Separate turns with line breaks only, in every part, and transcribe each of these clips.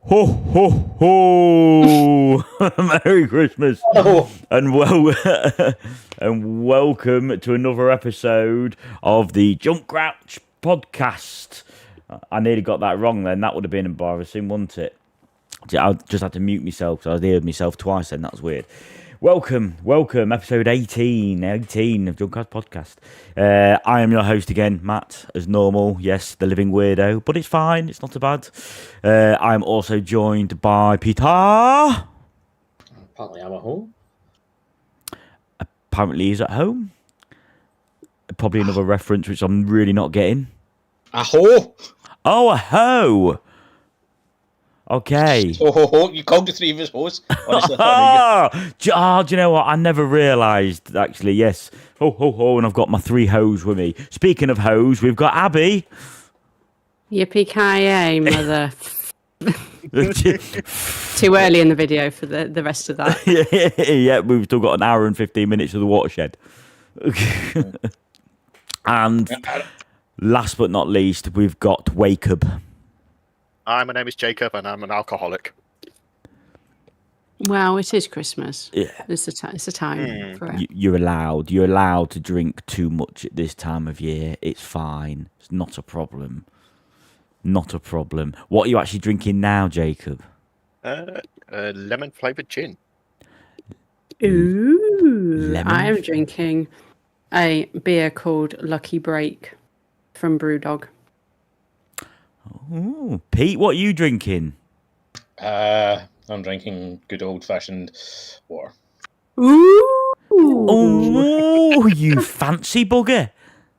Ho, ho, ho! Merry Christmas.
Oh.
And and welcome to another episode of the Jump Crouch podcast. I nearly got that wrong then. That would have been embarrassing, wouldn't it? I just had to mute myself because I heard myself twice then. That was weird. Welcome, episode 18 of Jump Crouch podcast. I am your host again, Matt, as normal. Yes, the living weirdo, but it's fine. It's not too bad. I'm also joined by Peter.
Apparently I'm at home.
Apparently he's at home. Probably another reference which I'm really not getting.
Aho!
Oh, a hoe! Okay.
Oh, ho, ho. You called the three of us hoes. Honestly,
Do you know what? I never realised, actually, yes. Ho, ho, ho, and I've got my three hoes with me. Speaking of hoes, we've got Abby.
Yippee-ki-yay, mother. Too early in the video for the rest of that.
Yeah, we've still got an hour and 15 minutes of the watershed. And last but not least, we've got Wakeup.
Hi, my name is Jacob, and I'm an alcoholic.
Well, it is Christmas.
Yeah.
It's a time for it.
You're allowed to drink too much at this time of year. It's fine. It's not a problem. Not a problem. What are you actually drinking now, Jacob?
Lemon-flavoured gin.
Ooh.
Lemon?
I am drinking a beer called Lucky Break from Brewdog.
Ooh. Pete, what are you drinking?
I'm drinking good old-fashioned water.
Ooh.
Oh, you fancy bugger.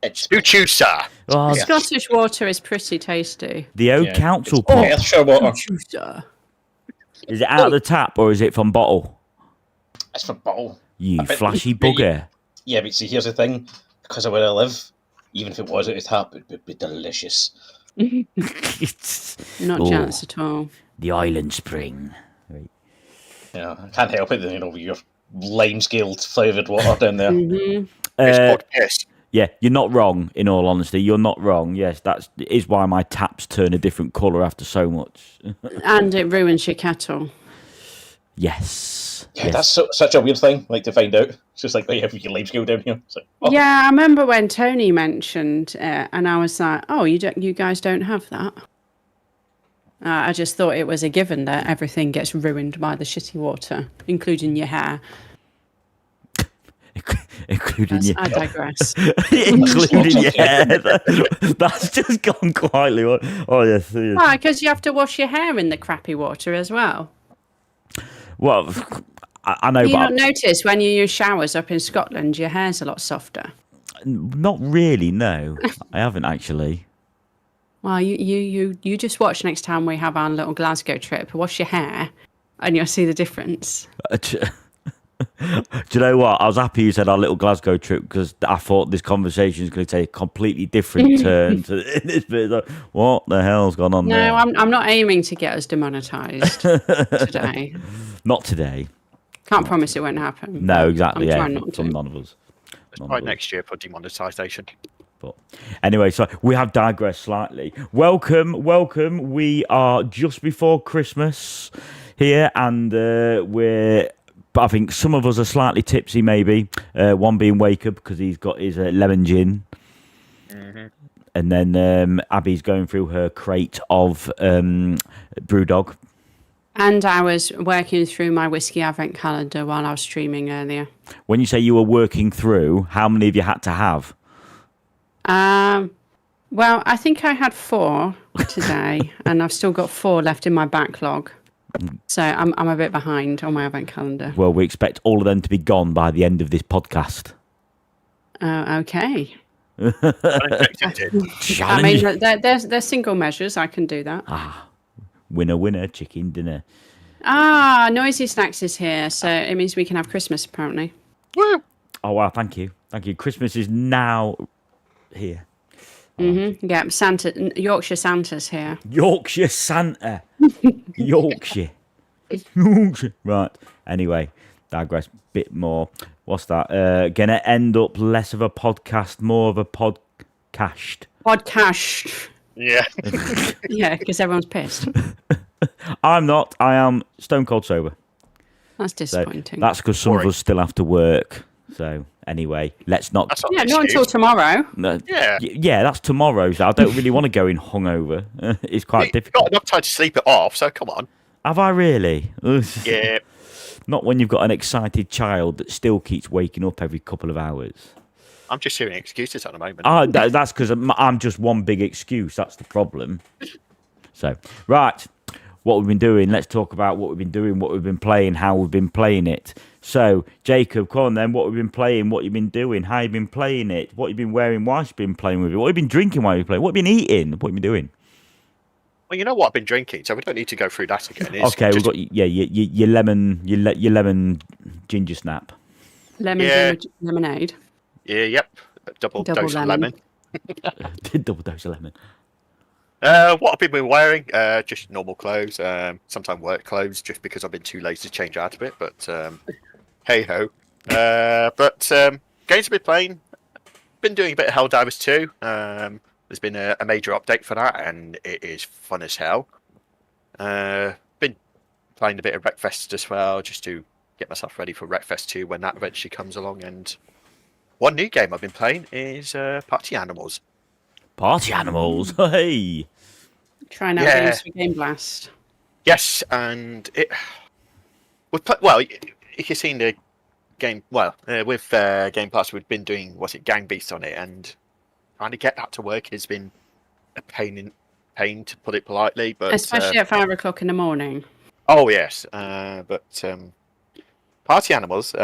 It's
Who choose, sir?
Oh,
Yeah.
Scottish water is pretty tasty.
the Oak
Yeah,
Council
it's
pot.
Perthshire water.
Juicer.
Is it out of the tap or is it from bottle?
It's from bottle.
You
I bet-
flashy
but you-
bugger.
Yeah, but see, here's the thing. Because of where I live, even if it was out of tap, it would be delicious.
Not
Oh.
jealous at all.
The Island Spring.
Yeah, I can't help it. Your lime-scaled flavoured water down there.
Hmm.
It's
Uh,
called piss.
yeah, you're not wrong, in all honesty. You're not wrong. Yes, that is why my taps turn a different colour after so much.
And it ruins your kettle.
Yes.
Yeah,
yes.
that's such a weird thing, like, to find out. It's just like, oh, yeah, your lime-scale down here. It's like, oh.
Yeah, I remember when Tony mentioned it, and I was like, "Oh, you guys don't have that." I just thought it was a given that everything gets ruined by the shitty water, including your hair.
Including your
I digress.
including your hair. That's just gone quietly. Oh, yes. yes.
Why? Because you have to wash your hair in the crappy water as well.
Well, I know,
Do you
but
not notice when you use showers up in Scotland, your hair's a lot softer?
not really, no. I haven't actually.
Well, you just watch next time we have our little Glasgow trip. Wash your hair, and you'll see the difference.
Do you know what? I was happy you said our little Glasgow trip because I thought this conversation is going to take a completely different turn to this bit. Like, what the hell's gone on there?
No, I'm not aiming to get us demonetised today.
Not today.
Can't promise it won't happen.
No,
but
exactly.
I'm
Yeah,
trying not
from
to.
none of us. None
Right
of us.
next year for demonetisation.
But anyway, so we have digressed slightly. Welcome. We are just before Christmas here, and I think some of us are slightly tipsy, maybe. One being Wakeup because he's got his lemon gin. And then Abby's going through her crate of Brewdog.
And I was working through my whiskey advent calendar while I was streaming earlier.
When you say you were working through, how many have you had to have?
Well, I think I had 4 today, and I've still got 4 left in my backlog. So I'm a bit behind on my advent calendar.
Well, we expect all of them to be gone by the end of this podcast.
Okay.
Unexpected.
I
Challenge.
mean, they're single measures. I can do that.
Winner, chicken dinner.
Noisy Snacks is here, so it means we can have Christmas, apparently.
Woo!
Oh, wow, thank you. Christmas is now here.
Yeah, Yorkshire Santa's here.
Yorkshire Santa. Yorkshire. Right. Anyway, digress a bit more. What's that? Gonna end up less of a podcast, more of a podcast.
Podcast.
Yeah.
Yeah, because everyone's pissed.
I'm not. I am stone cold sober.
That's
So
disappointing.
that's because some of
Boring.
us still have to work. So anyway, let's not.
That's not
Yeah,
an
not until
excuse.
tomorrow.
No,
Yeah.
yeah, that's tomorrow. So I don't really want to go in hungover. It's quite
You've got
difficult.
enough time to sleep it off, so come on.
Have I really? Ugh.
Yeah.
Not when you've got an excited child that still keeps waking up every couple of hours.
I'm just hearing excuses at the moment.
That's because I'm just one big excuse. That's the problem. So, right, what we've been doing. Let's talk about what we've been doing, what we've been playing, how we've been playing it. So, Jacob, come on then. What we've been playing, what you've been doing, how you've been playing it, what you've been wearing whilst you've been playing with it, what you've been drinking while you've been playing, what you've been eating, what you've been doing.
Well, you know what I've been drinking, so we don't need to go through that again. It's
Okay, we've
just-
got your lemon ginger snap.
Lemon
Yeah.
lemonade.
Yeah, yep. Double
Double
dose
lemon.
of lemon.
Double dose of lemon.
What I've been wearing, just normal clothes. Sometimes work clothes, just because I've been too lazy to change out of it. But hey ho. Games I've been playing. Been doing a bit of Helldivers 2. There's been a major update for that, and it is fun as hell. Been playing a bit of Wreckfest as well, just to get myself ready for Wreckfest 2 when that eventually comes along. And one new game I've been playing is Party Animals.
Party animals. Hey.
Trying out
Yeah.
games for Game Blast.
Yes, and it. Well, if you've seen the game, with Game Pass, we've been doing Gang Beasts on it, and trying to get that to work has been a pain to put it politely. But
Especially at 5 o'clock in the morning.
oh yes, Party Animals.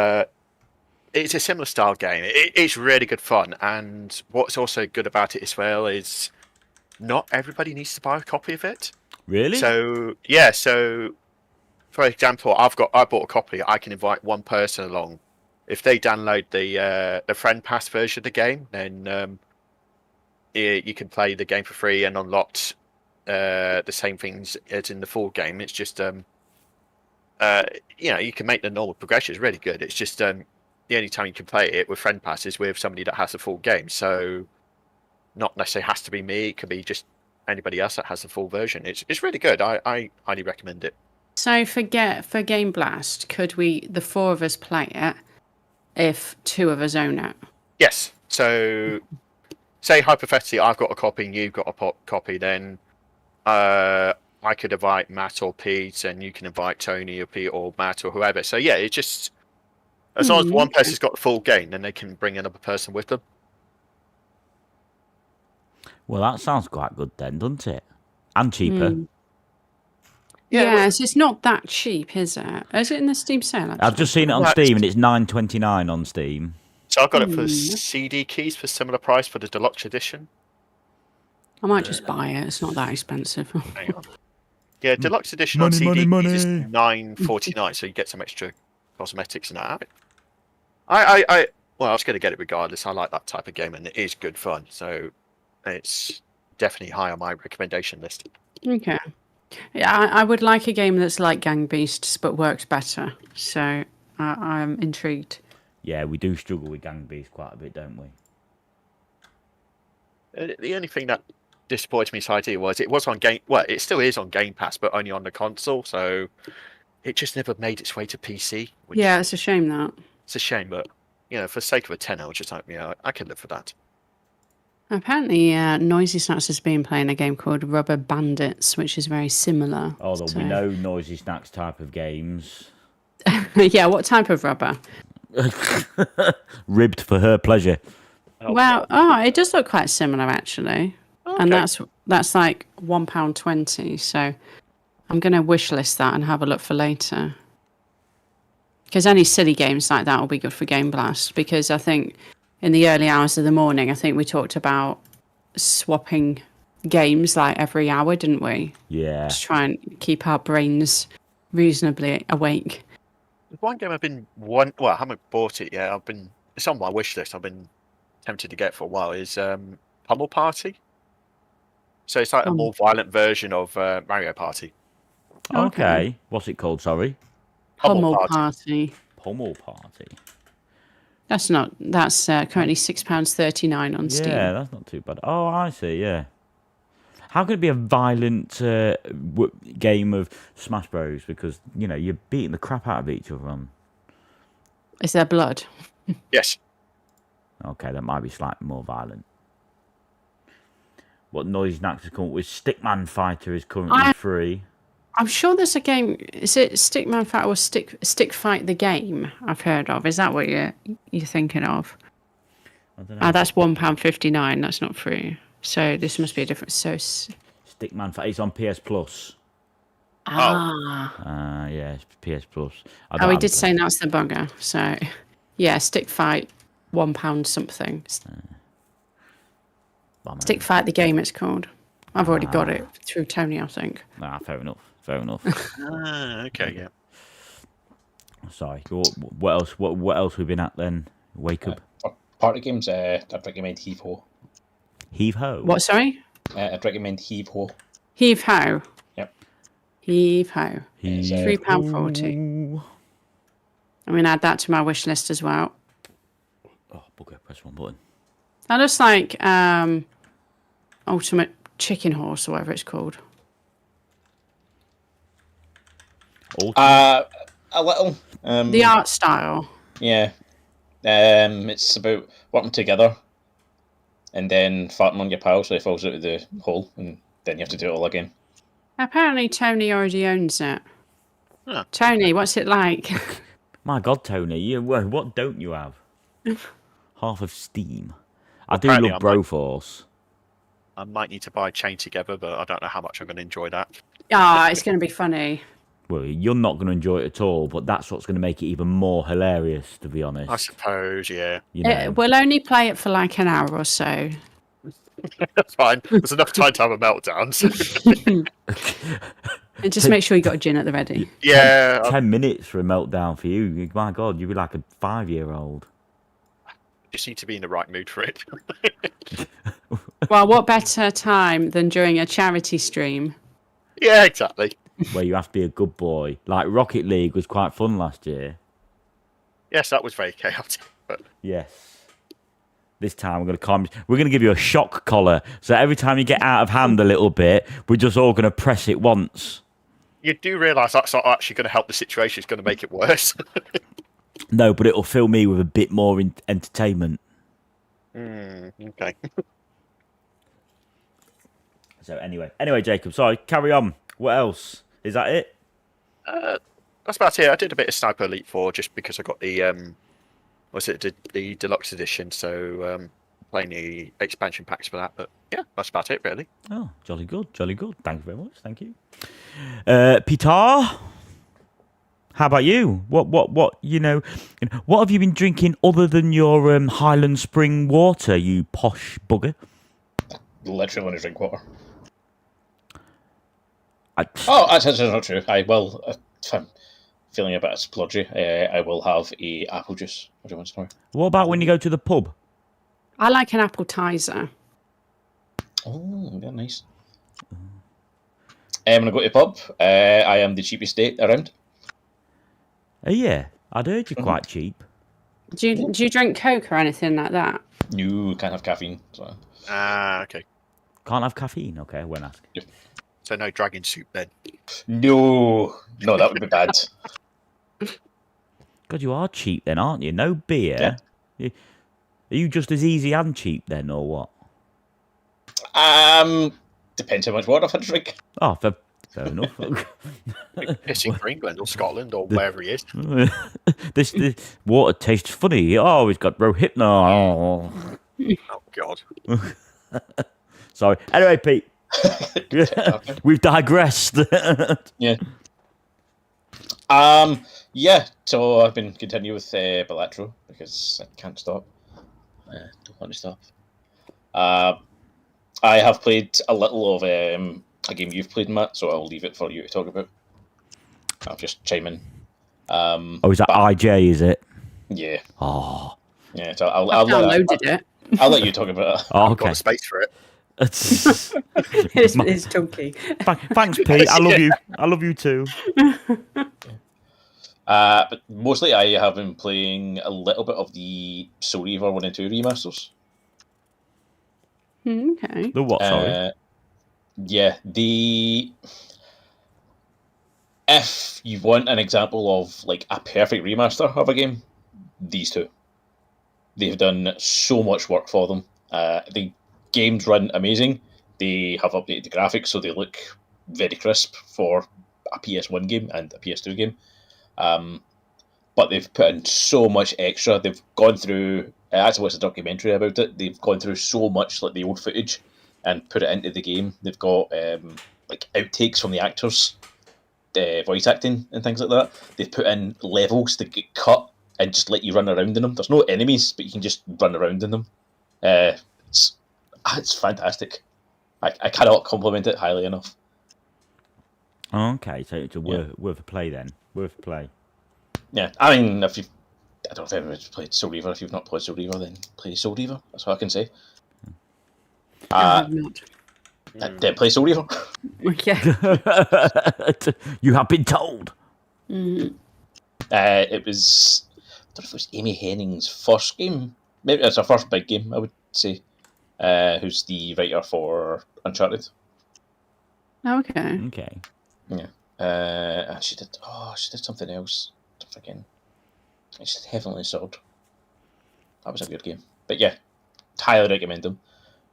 It's a similar style game. It's really good fun, and what's also good about it as well is not everybody needs to buy a copy of it.
Really?
So yeah, for example, I bought a copy. I can invite one person along. If they download the friend pass version of the game, then you can play the game for free and unlock the same things as in the full game. It's just you can make the normal progression. It's really good. It's just the only time you can play it with friend pass is with somebody that has the full game. So not necessarily has to be me. It could be just anybody else that has the full version. It's really good. I highly recommend it.
So for Game Blast, could the 4 of us play it if 2 of us own it?
Yes. So say hypothetically I've got a copy and you've got a copy, then I could invite Matt or Pete, and you can invite Tony or Pete or Matt or whoever. So yeah, it's just as long as one person's got the full game, then they can bring another person with them.
Well, that sounds quite good then, doesn't it? And cheaper.
Yeah,
Yes, it's not that cheap, is it? Is it in the Steam sale? Actually?
I've just seen it on
Right.
Steam and it's $9.29 on Steam.
So I got it for CD keys for similar price for the deluxe edition.
I might just buy it. It's not that expensive.
Hang on. Yeah, deluxe edition on CD keys is $9.49, so you get some extra cosmetics and that. I was going to get it regardless. I like that type of game, and it is good fun. So it's definitely high on my recommendation list.
Okay. Yeah, I would like a game that's like Gang Beasts but works better. So I'm intrigued.
Yeah, we do struggle with Gang Beasts quite a bit, don't we?
The only thing that disappointed me slightly was it was on Game. Well, it still is on Game Pass, but only on the console. So it just never made its way to PC. Which
Yeah, it's a shame that.
it's a shame, but for the sake of a tenner, which is like, I could live for that.
Apparently, Noisy Snacks has been playing a game called Rubber Bandits, which is very similar.
Although
so-
we know Noisy Snacks type of games.
Yeah, what type of rubber?
Ribbed for her pleasure.
Well, it does look quite similar actually, and that's like £1.20. So I'm going to wish list that and have a look for later. Because any silly games like that will be good for Game Blast. Because I think in the early hours of the morning, I think we talked about swapping games like every hour, didn't we?
Yeah.
To try and keep our brains reasonably awake.
There's one game I haven't bought it yet. It's on my wish list. I've been tempted to get for a while. Is Pummel Party. So it's like a more violent version of Mario Party.
Okay. What's it called, sorry?
Pummel Party.
Pummel Party.
That's currently £6.39 on Steam.
Yeah, that's not too bad. Oh, I see, yeah. How can it be a violent game of Smash Bros? Because you're beating the crap out of each other on.
Is there blood?
Yes.
Okay, that might be slightly more violent. What Noise Knacks has come up with? Stickman Fighter is currently free.
I'm sure there's a game. Is it Stickman Fight or Stick Fight the game? I've heard of. Is that what you're thinking of?
I don't know.
That's £1.59. That's not free. So this must be a different. So.
Stickman Fighter. It's on PS Plus.
Ah.
Yeah, it's PS Plus.
Oh, he did say that's the bugger. So, yeah, Stick Fight, £1 something. Stick Fight the game. It's called. I've already got it through Tony, I think.
Fair enough. Fair enough.
Okay, yeah.
Sorry. What else? What else we've been at then? Wake up.
Party games. I'd recommend Heave Ho.
Heave ho.
What? Sorry.
I'd recommend Heave Ho.
Heave ho.
Yep.
Heave ho.
It's,
£3.40. I'm going to add that to my wish list as well.
Oh, bugger! Press one button.
That looks like Ultimate Chicken Horse or whatever it's called.
a little.
The art style.
Yeah. It's about working together and then farting on your pal so he falls out of the hole and then you have to do it all again.
Apparently Tony already owns it.
Huh.
Tony, what's it like?
My God, Tony, what don't you have? Half of Steam. I do
Apparently
love
I might-
Broforce.
I might need to buy Chain Together, but I don't know how much I'm going to enjoy that.
It's going to be funny.
Well, you're not going to enjoy it at all, but that's what's going to make it even more hilarious, to be honest.
I suppose, yeah.
We'll only play it for like an hour or so.
That's fine. There's enough time to have a meltdown. So.
And just make sure you got a gin at the ready.
Yeah.
10 minutes for a meltdown for you. My God, you'd be like a 5-year-old.
Just need to be in the right mood for it.
Well, what better time than during a charity stream?
Yeah, exactly.
Where you have to be a good boy. Like Rocket League was quite fun last year.
Yes, that was very chaotic. But
Yes. This time we're going to give you a shock collar. So every time you get out of hand a little bit, we're just all going to press it once.
you do realise that's not actually going to help the situation. It's going to make it worse.
No, but it'll fill me with a bit more entertainment.
Okay.
So anyway, Jacob, sorry, carry on. What else? Is that it?
That's about it. I did a bit of Sniper Elite 4 just because I got the the deluxe edition, so playing the expansion packs for that. But yeah, that's about it really.
Oh, jolly good. Thank you very much. Thank you. Peter, how about you? What what have you been drinking other than your Highland Spring water, you posh bugger?
Literally want to drink water.
That's
That's not true. I will, if I'm feeling a bit splodgy, I will have a apple juice every once in a while.
What about when you go to the pub?
I like an appetizer.
Oh, yeah, nice. When I go to the pub, I am the cheapest date around.
Yeah, I'd heard you're quite cheap.
Do you drink Coke or anything like that?
You can't have caffeine. So.
Okay.
Can't have caffeine. Okay, I won't ask.
So no dragon soup then.
No, that would be bad.
God, you are cheap then, aren't you? No beer. Are you just as easy and cheap then, or what?
Depends how much water I've had to drink.
Oh, fair enough.
Pissing for England or Scotland or wherever he is.
this water tastes funny. Oh, it's got Rohypnol.
Oh God.
Sorry. Anyway, Pete. We've digressed.
Yeah. Yeah. So I've been continuing with Balatro because I can't stop. Don't want to stop. I have played a little of a game you've played, Matt. So I'll leave it for you to talk about. I'll just chime in.
Is that IJ? Is it?
Yeah.
Oh.
Yeah. So
I've
I'll
downloaded it.
I'll let you talk about it.
Oh,
I've got
okay.
the space for it.
It's chunky.
Thanks, Pete. I love you. I love you too.
But mostly I have been playing a little bit of the Soul Reaver 1 and 2 remasters.
Okay.
The what? Sorry.
Yeah, if you want an example of like a perfect remaster of a game, these two. They've done so much work for them. The games run amazing. They have updated the graphics so they look very crisp for a PS1 game and a PS2 game. But they've put in so much extra. They've gone through. I actually watched a documentary about it. They've gone through so much like the old footage and put it into the game. They've got like outtakes from the actors, voice acting and things like that. They've put in levels that get cut and just let you run around in them. There's no enemies, but you can just run around in them. It's fantastic. I cannot compliment it highly enough.
Okay, so it's worth a play then. Worth a play.
Yeah, I mean, I don't know if anyone's played Soul Reaver. If you've not played Soul Reaver, then play Soul Reaver. That's what I can say.
I have not.
Then play Soul Reaver.
Yeah.
You have been told.
It was, I don't know if it was Amy Henning's first game. Maybe it's her first big game, I would say. Who's the writer for Uncharted?
Okay.
Okay.
Yeah. And she did something else. I'm forgetting. She did Heavenly Sword. That was a good game. But yeah, highly recommend them.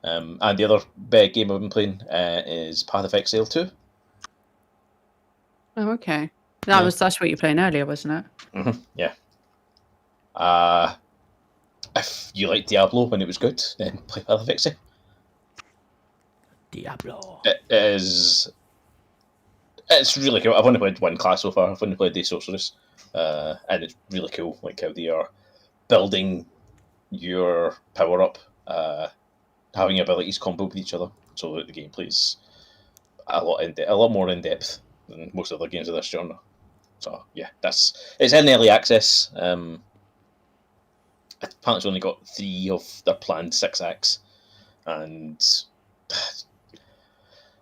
And the other big game I've been playing is Path of Exile 2.
Oh, okay.
Yeah.
That's what you were playing earlier, wasn't it?
Yeah. If you like Diablo when it was good, then play Path of Exile.
Diablo.
It's really cool. I've only played one class so far. I've only played the Sorceress. And it's really cool, like how they are building your power up, having abilities combo with each other, so that the gameplay is a lot more in depth than most other games of this genre. So yeah, it's in early access. Apparently, it's only got 3 of their planned 6 acts, and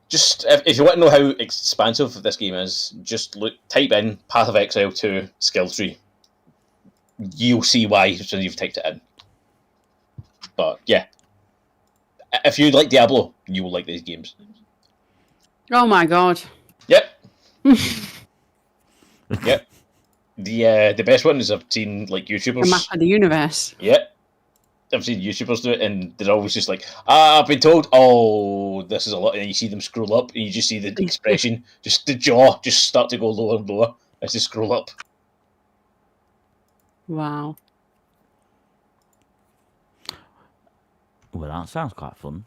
just if you want to know how expansive this game is, just type in Path of Exile 2 skill tree. You'll see why as soon as you've typed it in. But yeah, if you like Diablo, you will like these games.
Oh my god.
Yep. Yep. The best one is I've seen like YouTubers.
The map of the universe.
Yep. I've seen YouTubers do it, and they're always just like, I've been told, oh, this is a lot, and you see them scroll up, and you just see the expression, just the jaw, just start to go lower and lower as they scroll up.
Wow.
Well, that sounds quite fun.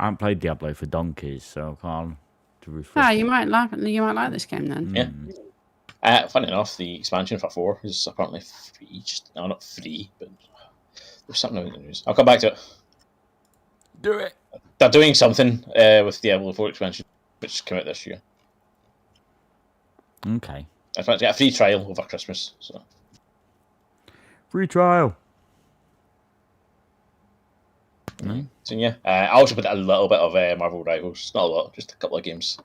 I haven't played Diablo for donkeys, so I can't refresh.
You might like this game then.
Yeah. Funny enough, the expansion for 4 is apparently free. Not free, but there's something about the news. I'll come back to it.
Do it.
They're doing something with Diablo 4 expansion, which came out this year.
Okay.
In fact, I got a free trial over Christmas. So
Free trial.
So yeah, I also put a little bit of Marvel Rivals. Not a lot, just a couple of games.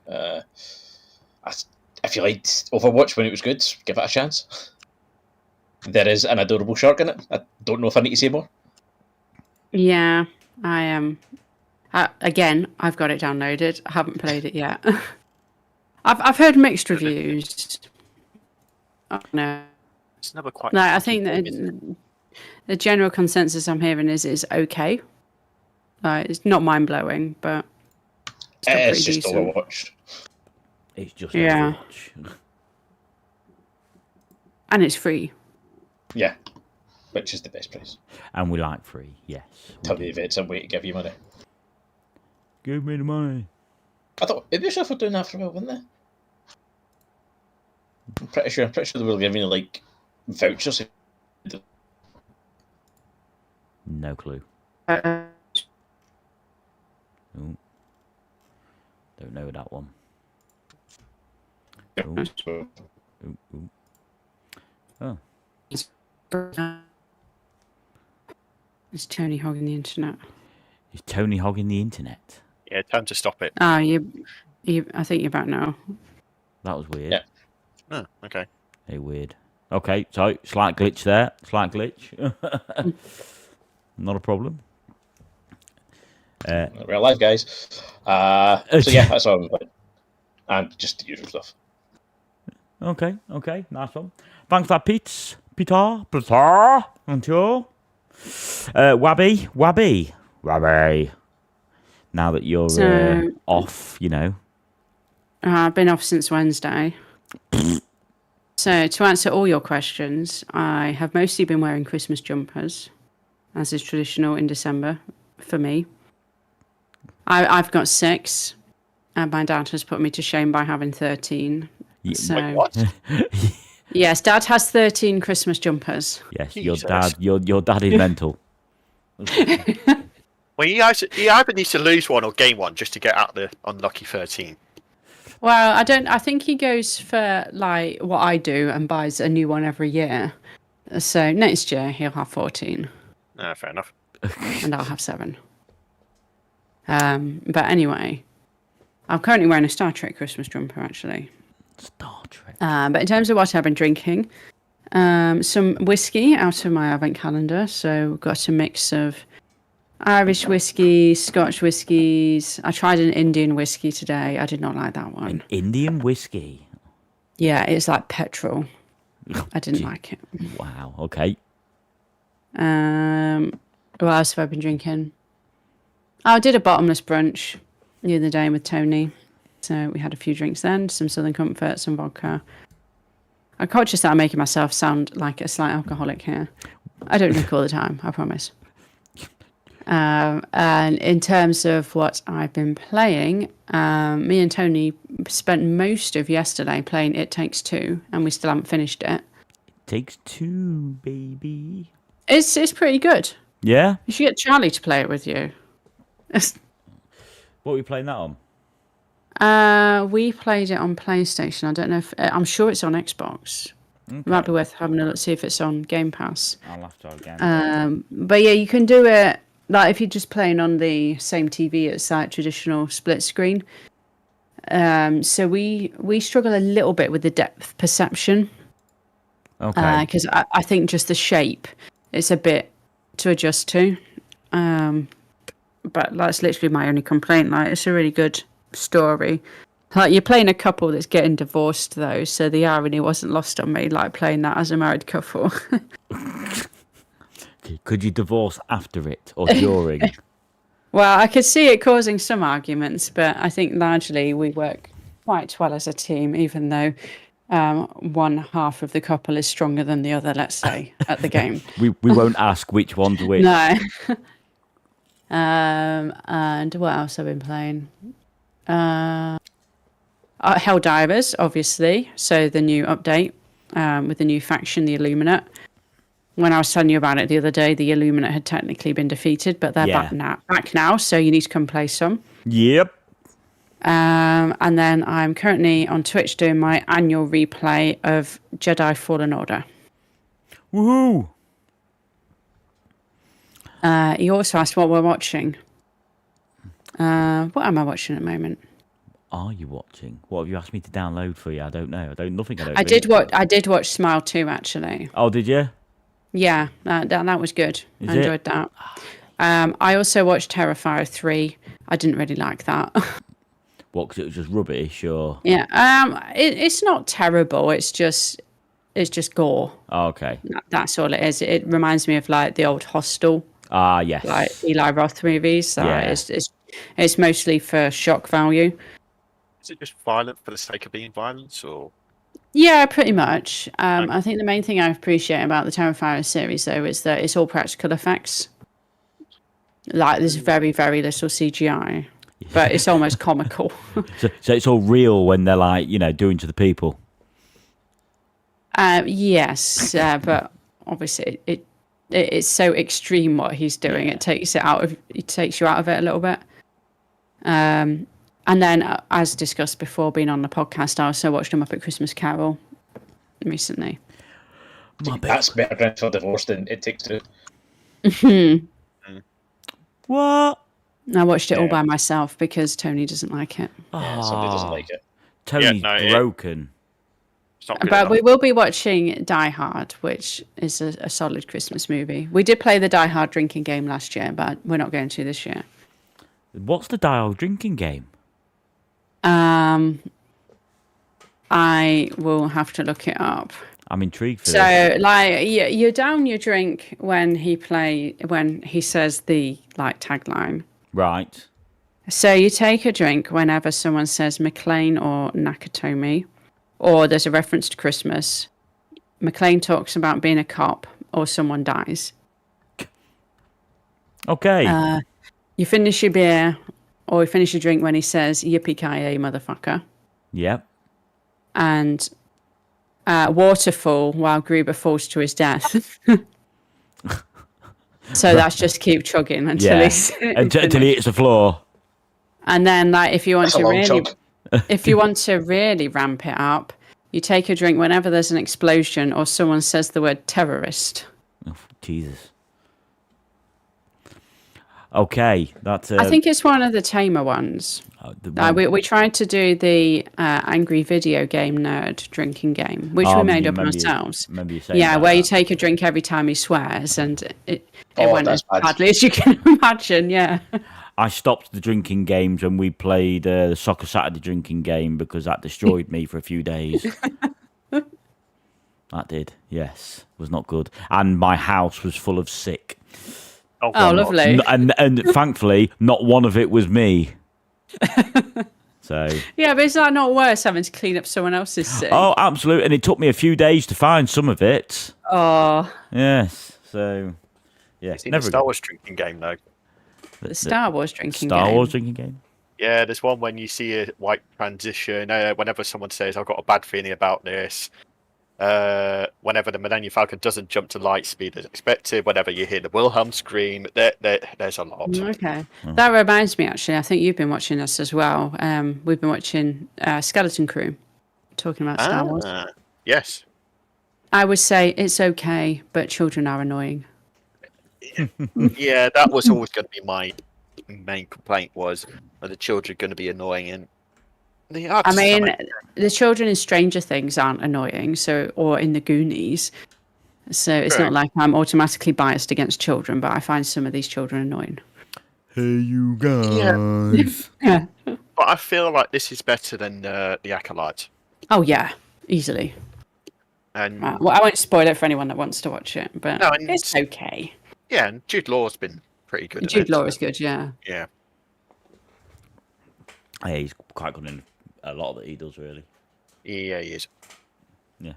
If you liked Overwatch when it was good, give it a chance. There is an adorable shark in it. I don't know if I need to say more.
Yeah, I am. Again, I've got it downloaded. I haven't played it yet. I've heard mixed reviews. Oh, no.
It's never quite.
No, I think that the general consensus I'm hearing is okay. It's not mind blowing, but still
It's
pretty
just
decent.
Overwatch.
It's just
Yeah.
Overwatch.
And it's free.
Yeah, which is the best price.
And we like free, yes.
Tell me if it's a way to give you money.
Give me the money.
I thought Ubisoft were doing that for a while, weren't they? I'm pretty sure they were giving you like vouchers.
No clue. Ooh. Don't know that one. Ooh. Ooh, ooh. Oh.
It's Tony hogging the internet.
Is Tony hogging the internet?
Yeah, time to stop it.
I think you're back now.
That was weird.
Yeah.
Oh, okay.
Hey, weird. Okay, so slight glitch there. Slight glitch. Not a problem.
We're alive, guys. So yeah, that's all I'm playing. And just the usual stuff.
Okay, nice one. Thanks for that, Peter. Thank you. Wabby. Now that you're off,
I've been off since Wednesday. So to answer all your questions, I have mostly been wearing Christmas jumpers, as is traditional in December for me. I've got 6, and my dad has put me to shame by having 13. So,
Wait, what?
yes, Dad has 13 Christmas jumpers.
Yes,
Jesus.
your dad is mental.
Well, he either needs to lose one or gain one just to get out the unlucky 13.
Well, I think he goes for like what I do and buys a new one every year. So next year he'll have 14,
Fair enough.
and I'll have 7. But anyway, I'm currently wearing a Star Trek Christmas jumper, actually.
Star Trek.
But in terms of what I've been drinking, some whiskey out of my advent calendar. So we've got a mix of Irish whiskey, Scotch whiskies. I tried an Indian whiskey today. I did not like that one.
Indian whiskey.
Yeah, it's like petrol. I didn't like it.
Wow. Okay.
What else have I been drinking? Oh, I did a bottomless brunch the other day with Tony. So we had a few drinks then, some Southern Comfort, some vodka. I'm conscious that I'm making myself sound like a slight alcoholic here. I don't drink all the time, I promise. And in terms of what I've been playing, me and Tony spent most of yesterday playing It Takes Two, and we still haven't finished it.
Takes 2, baby.
It's pretty good.
Yeah?
You should get Charlie to play it with you.
What are we playing that on?
We played it on PlayStation. I don't know if I'm sure it's on Xbox.
Okay.
It might be worth having a look, see if it's on Game Pass.
I'll have to again.
But yeah, you can do it like if you're just playing on the same TV as like traditional split screen. So we struggle a little bit with the depth perception.
Okay.
Because I think just the shape, it's a bit to adjust to. But that's literally my only complaint. Like, it's a really good story. Like, you're playing a couple that's getting divorced, though, so the irony wasn't lost on me, like playing that as a married couple.
Could you divorce after it or during?
Well, I could see it causing some arguments, but I think largely we work quite well as a team, even though one half of the couple is stronger than the other, let's say, at the game.
we won't ask which one's which.
No. And what else have I been playing? Helldivers, obviously. So the new update with the new faction, the Illuminate. When I was telling you about it the other day, the Illuminate had technically been defeated, but they're back now. So you need to come play some.
Yep.
And then I'm currently on Twitch doing my annual replay of Jedi Fallen Order.
Woohoo!
You also asked what we're watching. What am I watching at the moment?
Are you watching? What have you asked me to download for you? I don't know. Nothing.
I did watch Smile 2 actually.
Oh, did you?
Yeah, that was good.
Is
I enjoyed that. I also watched Terrifier 3. I didn't really like that.
What? Because it was just rubbish, or?
Yeah. It's not terrible. It's just gore.
Oh, okay.
That's all it is. It reminds me of like the old Hostel,
Ah, yes.
like Eli Roth movies. So
Yeah.
it's mostly for shock value.
Is it just violent for the sake of being violent, or?
Yeah, pretty much. I think the main thing I appreciate about the Terrifier series, though, is that it's all practical effects. Like, there's very, very little CGI, but it's almost comical.
So it's all real when they're like, doing to the people.
Yes, but obviously it's so extreme what he's doing.
Yeah.
It takes you out of it a little bit. And then, as discussed before, being on the podcast, I also watched a Muppet Christmas Carol recently.
That's better grounds for divorce than It Takes Two.
What?
I watched it all
Yeah.
by myself because Tony doesn't like it.
Yeah, somebody doesn't like it.
Tony's
Yeah, no,
broken.
It's not good
But
enough.
we will be watching Die Hard, which is a solid Christmas movie. We did play the Die Hard drinking game last year, but we're not going to this year.
What's the dial drinking game?
I will have to look it up.
I'm intrigued for this.
So, like, you down your drink when he says the like tagline.
Right.
So you take a drink whenever someone says McLean or Nakatomi, or there's a reference to Christmas. McLean talks about being a cop, or someone dies.
Okay.
You finish your beer, or you finish your drink when he says "Yippee-ki-yay, motherfucker,"
Yep.
and waterfall while Gruber falls to his death. So that's just keep chugging until
Yeah.
he's
Until he hits the floor.
And then, like, if you want
That's a
to
long
really,
chug.
if you want to really ramp it up, you take a drink whenever there's an explosion or someone says the word terrorist.
Oh, Jesus. Okay, that's.
I think it's one of the tamer ones. We tried to do the angry video game nerd drinking game, which we made up ourselves.
Remember you saying
Yeah,
that.
where you take a drink every time he swears, and it
Oh,
went
that's
as
bad.
badly as you can imagine. Yeah.
I stopped the drinking games when we played the Soccer Saturday drinking game because that destroyed me for a few days. That did, yes. Was not good. And my house was full of sick.
Oh,
God.
lovely.
And thankfully, not one of it was me. So.
Yeah, but is that not worse having to clean up someone else's sick?
Oh, absolutely. And it took me a few days to find some of it.
Oh,
Yes. So, yeah.
It's in the
Never
Star Wars drinking game, though.
the Star Wars drinking
Star
game.
Wars drinking game.
Yeah, there's one when you see a white transition. Whenever someone says, "I've got a bad feeling about this," whenever the Millennium Falcon doesn't jump to light speed as expected, whenever you hear the Wilhelm scream, there's a lot.
Okay. That reminds me, actually, I think you've been watching this as well. We've been watching Skeleton Crew, talking about Star Wars.
Yes.
I would say it's okay, but children are annoying.
Yeah, that was always going to be my main complaint was, are the children going to be annoying? And they are.
I mean, the children in Stranger Things aren't annoying, or in the Goonies. So it's
True.
not like I'm automatically biased against children, but I find some of these children annoying.
Hey, you guys.
Yeah.
But I feel like this is better than the Acolyte.
Oh, yeah, easily.
And
Well, I won't spoil it for anyone that wants to watch it, but
No, and-
it's okay.
yeah, and Jude Law's been pretty good. at
Jude
it,
Law
so-
is good, yeah.
Yeah.
Yeah, he's quite good in a lot that he does, really.
Yeah, he is.
Yeah.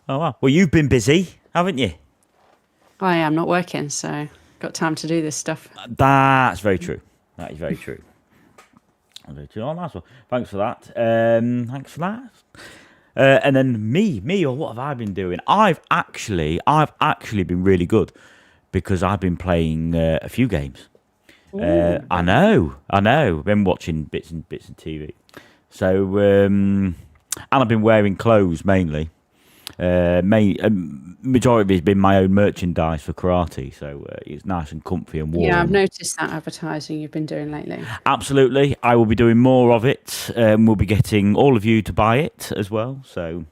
Oh, wow. Well, you've been busy, haven't you?
I am not working, so got time to do this stuff.
That's very true. That is very true. Very true. Oh, nice one. Thanks for that. Thanks for that. And then me, or what have I been doing? I've actually been really good because I've been playing a few games. I know. Been watching bits and TV. So, and I've been wearing clothes mainly. Majority of it's been my own merchandise for karate, so it's nice and comfy and warm.
Yeah, I've noticed that advertising you've been doing lately.
Absolutely, I will be doing more of it. We'll be getting all of you to buy it as well, so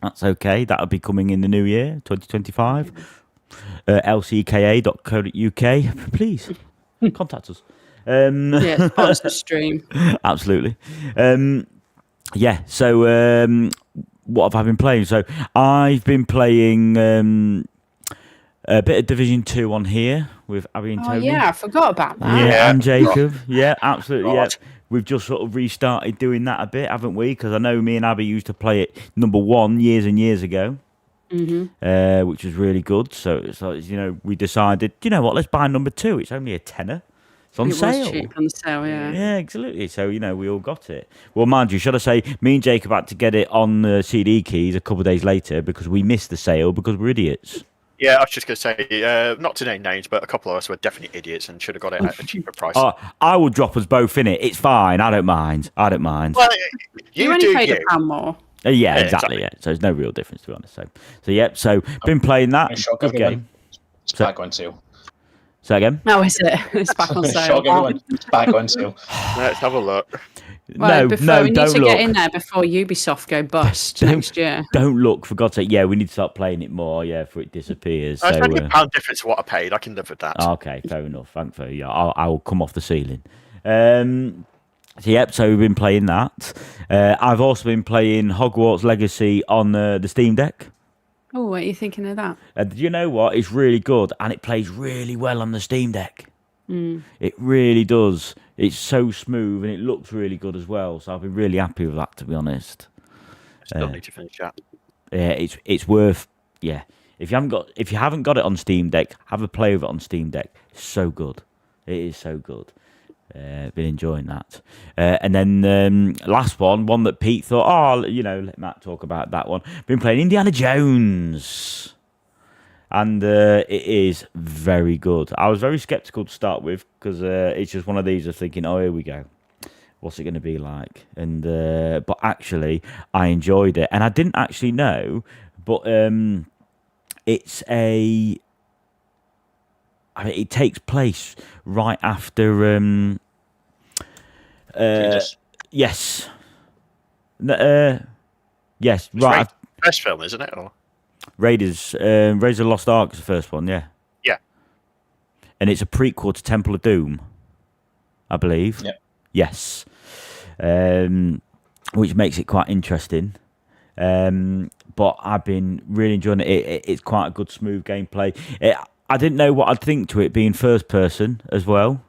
that's okay. That'll be coming in the new year, 2025. lcka.co.uk. Please contact us.
Yeah, sponsor stream.
Absolutely. Yeah, so what have I been playing? So I've been playing a bit of Division 2 on here with Abby and
Oh,
Tony.
yeah, I forgot about that.
Yeah,
Yeah.
and Jacob. Yeah, absolutely. Yeah.
God.
We've just sort of restarted doing that a bit, haven't we? Because I know me and Abby used to play it number 1 years and years ago, which was really good. So it's like, we decided, you know what, let's buy number 2. It's only a tenner. It's on
It
sale.
was cheap on sale, yeah.
Yeah, absolutely. So, we all got it. Well, mind you, should I say, me and Jacob had to get it on CD keys a couple of days later because we missed the sale because we're idiots.
Yeah, I was just going to say, not to name names, but a couple of us were definitely idiots and should have got it at a cheaper price.
I will drop us both in it. It's fine. I don't mind.
Well,
You only paid £1 more.
Yeah,
Yeah,
exactly. Yeah. So there's no real difference, to be honest. So yeah. So been playing that.
Shock
Good
everyone.
game.
It's back on sale.
Say again.
No, is it? It's back on sale.
Shock everyone. It's back on sale.
Let's have a look.
Well, we need
don't
to
look.
get in there before Ubisoft go bust next year.
Don't look, for God's sake. Yeah, we need to start playing it more, before it disappears.
It's
So,
only £1 difference to what I paid. I can live with that.
okay, fair enough. Thanks for yeah. I'll come off the ceiling. So we've been playing that. I've also been playing Hogwarts Legacy on the Steam Deck.
Oh, what are you thinking of that?
You know what? It's really good, and it plays really well on the Steam Deck. It really does. It's so smooth, and it looks really good as well. So I've been really happy with that, to be honest.
Still need to finish that.
Yeah, it's worth. Yeah, if you haven't got it on Steam Deck, have a play with it on Steam Deck. It's so good. It is so good. Been enjoying that. And then last one that Pete thought, let Matt talk about that one. Been playing Indiana Jones. And it is very good. I was very skeptical to start with because it's just one of these of thinking, oh, here we go. What's it going to be like? And but actually, I enjoyed it. And I didn't actually know, but it takes place right after. Yes. Yes. Right.
First film, isn't it? Or?
Raiders of the Lost Ark is the first one. Yeah.
Yeah.
And it's a prequel to Temple of Doom, I believe.
Yeah.
Yes. Which makes it quite interesting. But I've been really enjoying it. It's quite a good, smooth gameplay. I didn't know what I'd think to it being first person as well.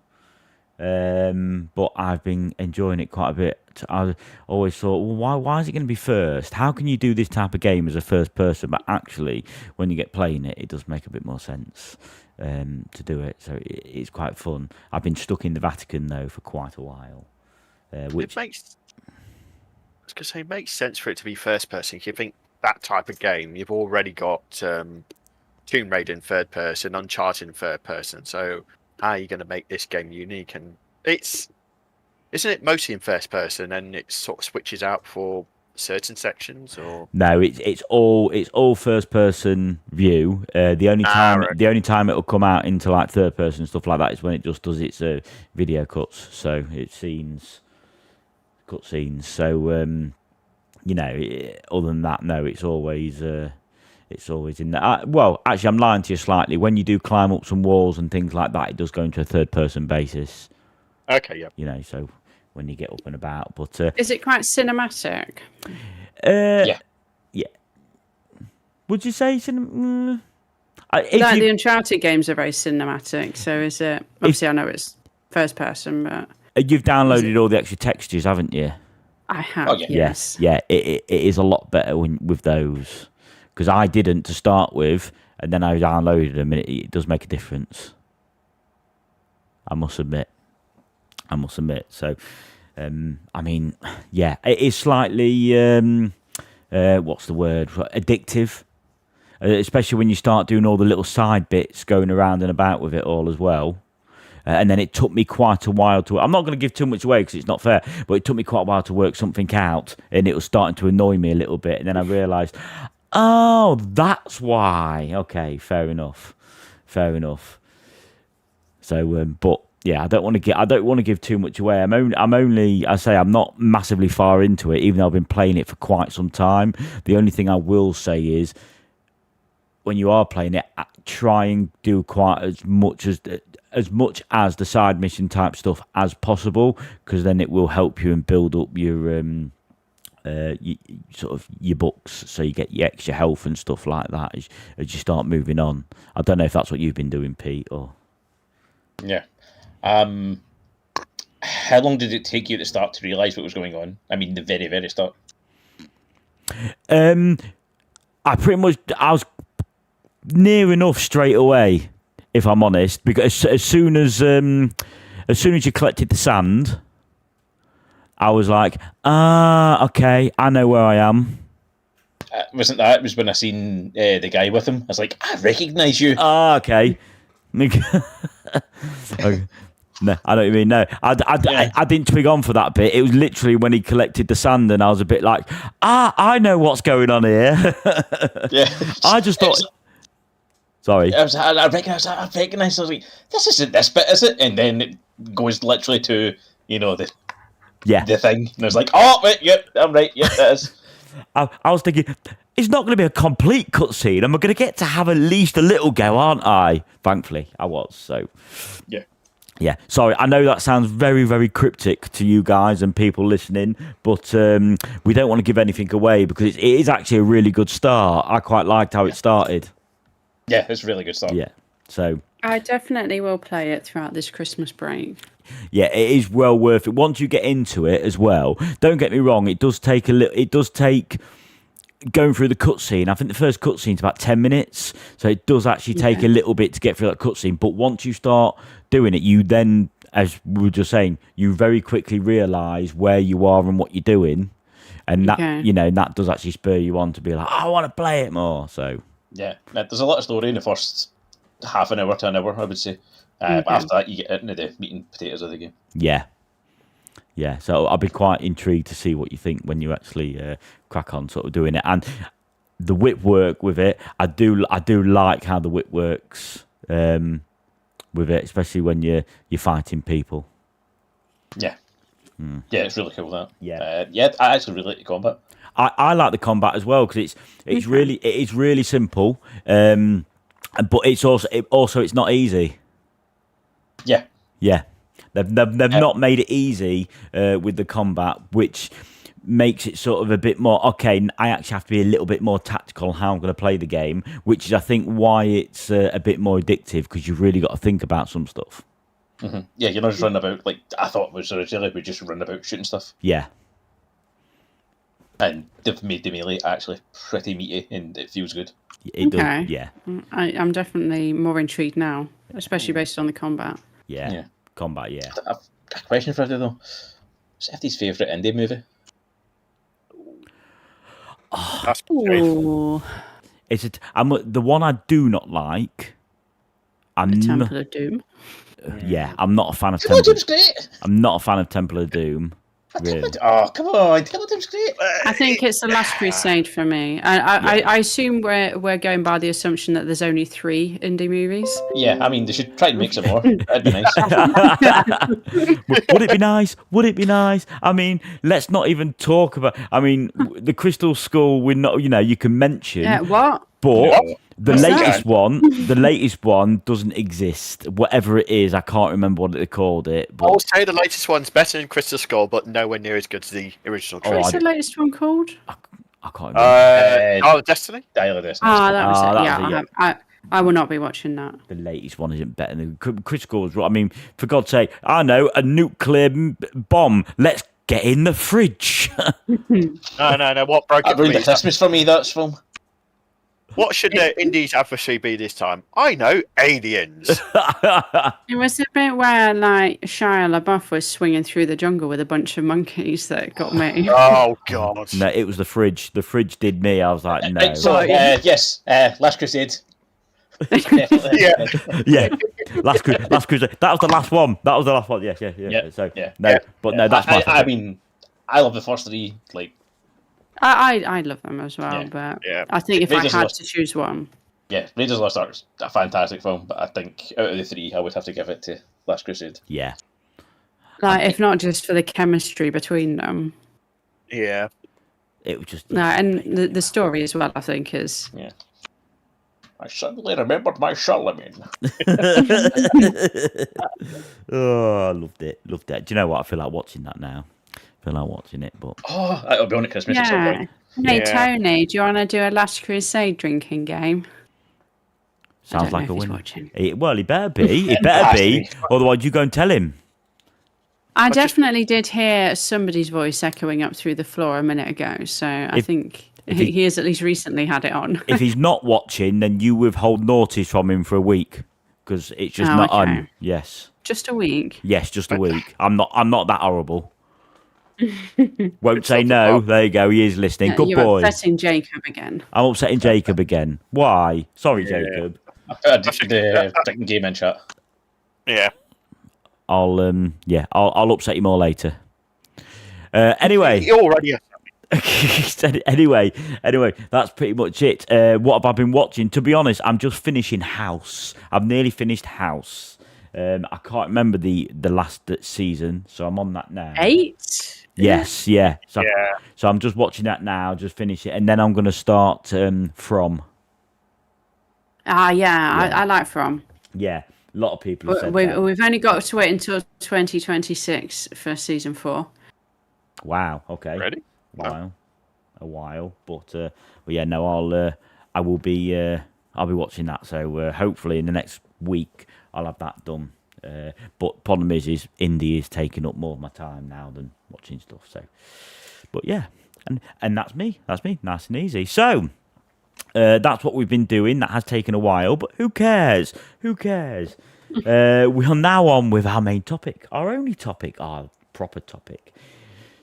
But I've been enjoying it quite a bit. I always thought, well, why is it going to be first? How can you do this type of game as a first person? But actually, when you get playing it, it does make a bit more sense to do it. So it's quite fun. I've been stuck in the Vatican, though, for quite a while. Which
it makes sense for it to be first person. If you think that type of game, you've already got Tomb Raider in third person, Uncharted in third person. So how are you going to make this game unique? And isn't it mostly in first person, and it sort of switches out for certain sections? Or
no, it's all first person view. The only time it'll come out into like third person stuff like that is when it just does its video cuts. So it's cut scenes. So other than that, no, it's always in there. Well, actually, I'm lying to you slightly. When you do climb up some walls and things like that, it does go into a third-person basis.
Okay, yeah.
So when you get up and about. But
is it quite cinematic?
Yeah.
Would you say
The Uncharted games are very cinematic. So is it? Obviously, I know it's first person, but
you've downloaded all the extra textures, haven't you?
I have.
Oh, yeah.
Yes.
Yeah. It is a lot better with those. Because I didn't to start with, and then I downloaded them, and it does make a difference. I must admit. So, it is slightly, what's the word? Addictive. Especially when you start doing all the little side bits going around and about with it all as well. And then it took me quite a while to... I'm not going to give too much away because it's not fair, but it took me quite a while to work something out, and it was starting to annoy me a little bit. And then I realised... Oh, that's why. Okay, fair enough. So, but yeah, I don't want to give too much away. I'm not massively far into it, even though I've been playing it for quite some time. The only thing I will say is, when you are playing it, try and do quite as much as the side mission type stuff as possible, because then it will help you and build up your your books, so you get your extra health and stuff like that as you start moving on. I don't know if that's what you've been doing, Pete, or
yeah. How long did it take you to start to realise what was going on? I mean, the very, very start. I was near enough straight away, if I'm honest, because as soon as you collected the sand, I was like, okay, I know where I am. Wasn't that? It was when I seen the guy with him. I was like, I recognise you.
Okay. Okay. No, I know what you mean. No, I didn't twig on for that bit. It was literally when he collected the sand, and I was a bit like, I know what's going on here.
Yeah.
I just thought. Sorry.
I recognised. I was like, this isn't this bit, is it? And then it goes literally to the
Yeah.
the thing. And I was like, oh, wait, yep, I'm right. Yep, that is.
I was thinking, it's not going to be a complete cutscene. I'm going to get to have at least a little go, aren't I? Thankfully, I was. So,
Yeah.
yeah. Sorry, I know that sounds very, very cryptic to you guys and people listening, but we don't want to give anything away because it is actually a really good start. I quite liked how it started.
Yeah, it's a really good stuff.
Yeah. So,
I definitely will play it throughout this Christmas break.
yeah, it is well worth it. Once you get into it as well, don't get me wrong, it does take going through the cutscene. I think the first cutscene's about 10 minutes, so it does actually take a little bit to get through that cutscene. But once you start doing it, you then, as we were just saying, you very quickly realise where you are and what you're doing, and that that does actually spur you on to be like, I want to play it more. So
Yeah, there's a lot of story in the first half an hour to an hour, I would say. But after that, you get into the meat and potatoes of the game.
yeah. So I'll be quite intrigued to see what you think when you actually crack on sort of doing it. And the whip work with it, I do like how the whip works with it, especially when you're fighting people.
Yeah. Yeah, it's really cool, that.
Yeah.
I actually really like the combat.
I like the combat as well because it is really simple, but it's also it's not easy.
Yeah.
Yeah, they've not made it easy with the combat, which makes it sort of a bit more, okay, I actually have to be a little bit more tactical on how I'm going to play the game, which is, I think, why it's a bit more addictive, because you've really got to think about some stuff.
Mm-hmm. Yeah, you're not just running about, like I thought it was originally, we just run about shooting stuff.
Yeah.
And they've made the melee actually pretty meaty, and it feels good.
It does,
Okay.
yeah.
I'm definitely more intrigued now, especially based on the combat.
Yeah. Combat, yeah.
I've got a question for you, though. What's FD's favourite indie movie?
That's great.
Ooh,
The one I do not like.
the Temple of Doom.
Yeah, I'm not a fan of
Temple of
Temple.
Doom's great!
I'm not a fan of Temple of Doom. Really.
Oh, come on, Temple of Doom's great!
I think it's the Last Crusade for me. I assume we're going by the assumption that there's only 3 indie movies.
Yeah, I mean, they should try and make some more. That'd be nice.
Would it be nice? Would it be nice? I mean, let's not even talk about. I mean, the Crystal Skull. We're not. You can mention.
Yeah, what?
But the
What's
latest one doesn't exist. Whatever it is, I can't remember what they called it. But
I'll say the latest one's better than Crystal Skull, but nowhere near as good as the original.
What's the latest one called?
I can't remember.
Destiny.
Dial of Destiny.
That was it.
that was
Yeah, I will not be watching that.
The latest one isn't better than Crystal Skull. Was right. I mean, for God's sake, I know a nuclear bomb. Let's get in the fridge.
No. What broke
That
it for
ruined
me?
the Christmas for me, that film.
What should the Indies adversary be this time? I know, aliens.
It was the bit where like Shia LaBeouf was swinging through the jungle with a bunch of monkeys that got me.
Oh God!
No, it was the fridge. The fridge did me. I was like, no.
Right, so, yes, Last Crusade. Definitely.
Yeah.
Last Crusade. That was the last one. Yes.
Yeah,
So
yeah.
no, but no, that's my.
I mean, I love the first 3. Like,
I love them as well,
Yeah.
but
Yeah.
I think if I
Raiders
had
Lost-
to choose one,
yeah, Raiders of the Lost Ark is a fantastic film, but I think out of the 3, I would have to give it to Last Crusade.
Yeah.
like if not just for the chemistry between them,
Yeah.
It was just.
and the story as well, I think is.
Yeah. I suddenly remembered my Charlemagne.
Oh, I loved it. Do you know what? I feel like watching that now. I feel like watching it, but
Oh, that'll be on at Christmas at some
Yeah.
point.
Hey
Yeah.
Tony, do you want to do a Last Crusade drinking game?
sounds
don't know
like
if
a
he's
winner.
watching.
Well, he better be. He better be. Otherwise, you go and tell him.
I definitely did hear somebody's voice echoing up through the floor a minute ago, so I think he has at least recently had it on.
If he's not watching, then you withhold notice from him for a week because it's just not on.
okay.
Yes.
Just a week.
Yes, just a week. I'm not that horrible. Won't say no. There you go. He is listening. Good
You're
boy.
upsetting Jacob again.
I'm upsetting Jacob again. Why? Sorry, Jacob.
The drinking game in chat.
Yeah.
I'll I'll upset you more later. Anyway.
You already.
anyway, that's pretty much it. What have I been watching? To be honest, I'm just finishing House. I've nearly finished House. I can't remember the last season, so I'm on that now.
8?
Yes, yeah. So,
Yeah.
so I'm just watching that now, just finish it, and then I'm going to start From.
Yeah,
Yeah.
I like From.
Yeah, a lot of people have said
We've
that.
only got to wait until 2026 for season 4.
Wow. Okay.
Ready?
While, a while, but yeah, no, I will be, I'll be watching that. So hopefully in the next week I'll have that done. But problem is indie is taking up more of my time now than watching stuff. So, but yeah, and that's me. That's me. Nice and easy. So. That's what we've been doing. That has taken a while, but who cares? Who cares? We are now on with our main topic, our only topic, our proper topic.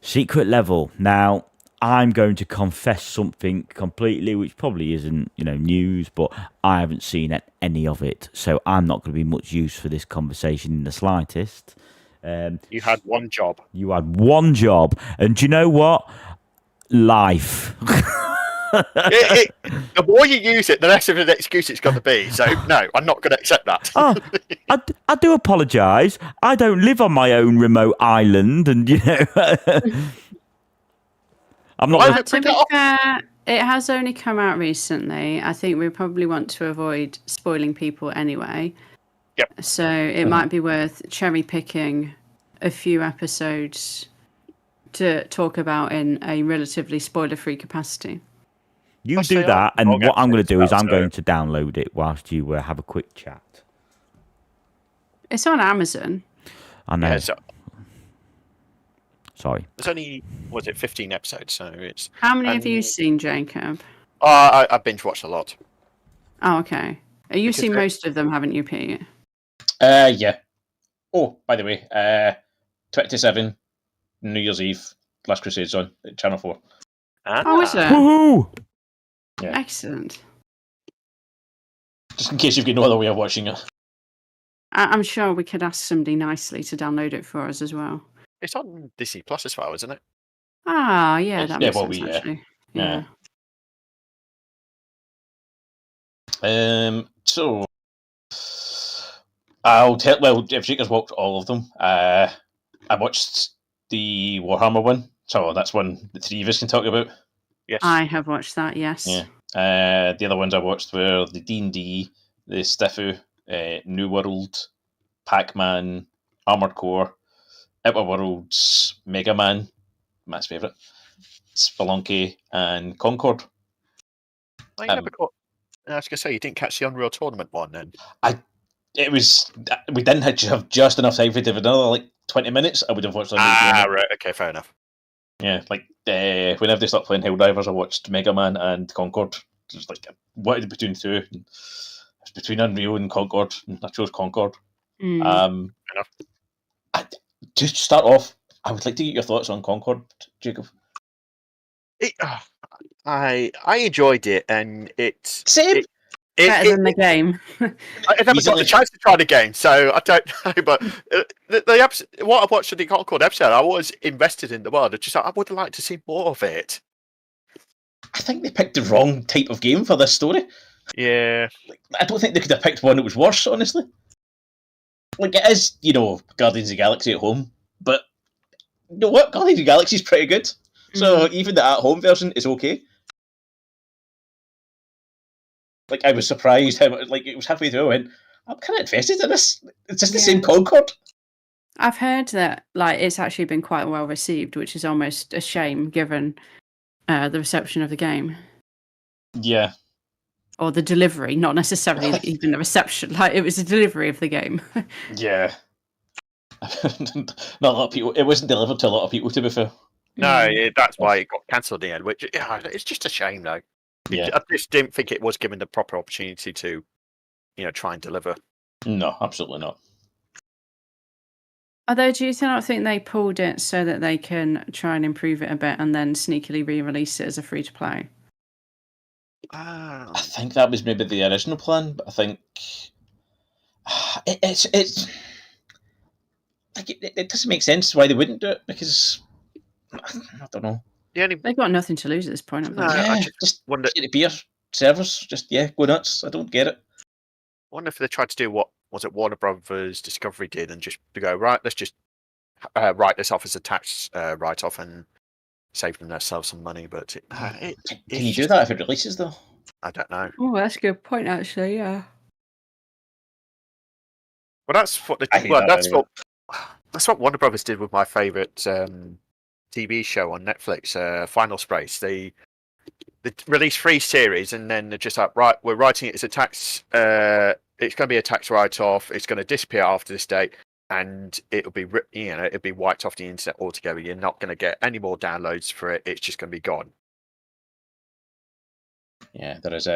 Secret level. Now, I'm going to confess something completely, which probably isn't, news, but I haven't seen any of it, so I'm not going to be much use for this conversation in the slightest.
You had one job.
You had one job, and do you know what? Life.
The more you use it, the less of an excuse it's going to be. So, no, I'm not going to accept that.
Oh, I do apologise. I don't live on my own remote island, and I'm not.
To be fair, it has only come out recently. I think we probably want to avoid spoiling people anyway.
Yep.
So it might be worth cherry picking a few episodes to talk about in a relatively spoiler-free capacity.
You
I'll
do
say
that,
I'll
and
get
what I'm going to do is
things
I'm
out,
going to download it whilst you have a quick chat.
It's on Amazon.
I know.
Yeah, so
Sorry.
there's only, 15 episodes, so it's...
How many have you seen, Jacob?
I binge watched a lot.
Oh, okay. You've
Because
seen
they're-
most of them, haven't you, Pete?
Yeah. Oh, by the way, 27 New Year's Eve, Last Crusade's on Channel 4.
Oh, is it?
Woohoo!
Yeah.
Excellent.
Just in case you've got no other way of watching it.
I'm sure we could ask somebody nicely to download it for us as well.
It's on Disney Plus as well, isn't it?
Ah, yeah, that
Yeah,
makes
well,
sense,
yeah.
actually.
Yeah.
Yeah.
So I'll tell. Well, if Jacob's watched all of them, I watched the Warhammer one, so that's one the three of us can talk about.
Yes.
I have watched that, yes.
Yeah. The other ones I watched were the D&D, the Stifu, New World, Pac-Man, Armored Core, Outer Worlds, Mega Man, Matt's favourite, Spelunky, and Concord.
I never caught... I was going to say, you didn't catch the Unreal Tournament one then.
It was we didn't have just enough time for it. If another 20 minutes, I would have watched.
Right. Okay, fair enough.
Yeah, whenever they start playing Helldivers, I watched Mega Man and Concord. Just what is between two? It's between Unreal and Concord, and I chose Concord.
Mm.
To start off, I would like to get your thoughts on Concord, Jacob.
I enjoyed it, and it's
Same.
Better than the game.
I never got
Easily.
the chance to try the game, so I don't know. But the episode, what I watched of the Concord episode, I was invested in the world. I would like to see more of it.
I think they picked the wrong type of game for this story.
Yeah,
I don't think they could have picked one that was worse, honestly. It is, Guardians of the Galaxy at home, but you know what? Guardians of the Galaxy is pretty good. So even the at-home version is okay. I was surprised how much, it was halfway through, I went, I'm kind of invested in this. It's just the same Concord.
I've heard that it's actually been quite well received, which is almost a shame given the reception of the game.
Yeah.
Or the delivery, not necessarily even the reception. It was the delivery of the game.
Yeah. Not a lot of people. It wasn't delivered to a lot of people, to be fair.
no, that's why it got cancelled in the end. Which it's just a shame, though.
Yeah.
I just didn't think it was given the proper opportunity to, try and deliver.
No, absolutely not.
Although, do you not think they pulled it so that they can try and improve it a bit and then sneakily re-release it as a free-to-play?
I think that was maybe the original plan, but I think it doesn't make sense why they wouldn't do it, because I don't know.
They've got nothing to lose at this point, have they?
No, I
Yeah,
just wonder.
get the beer servers, go nuts. I don't get it.
Wonder if they tried to do what was it Warner Brothers Discovery did, and just to go right. Let's just write this off as a tax write-off and save themselves some money. But
Can you do that if it releases though?
I don't know.
Oh, that's a good point, actually. Yeah.
Well, that's what
I hate that anyway.
that's what Warner Brothers did with my favorite TV show on Netflix, Final Space. They released 3 series, and then they're just like, right, we're writing it as a tax. It's going to be a tax write-off. It's going to disappear after this date, and it'll be it'll be wiped off the internet altogether. You're not going to get any more downloads for it. It's just going to be gone.
Yeah, there's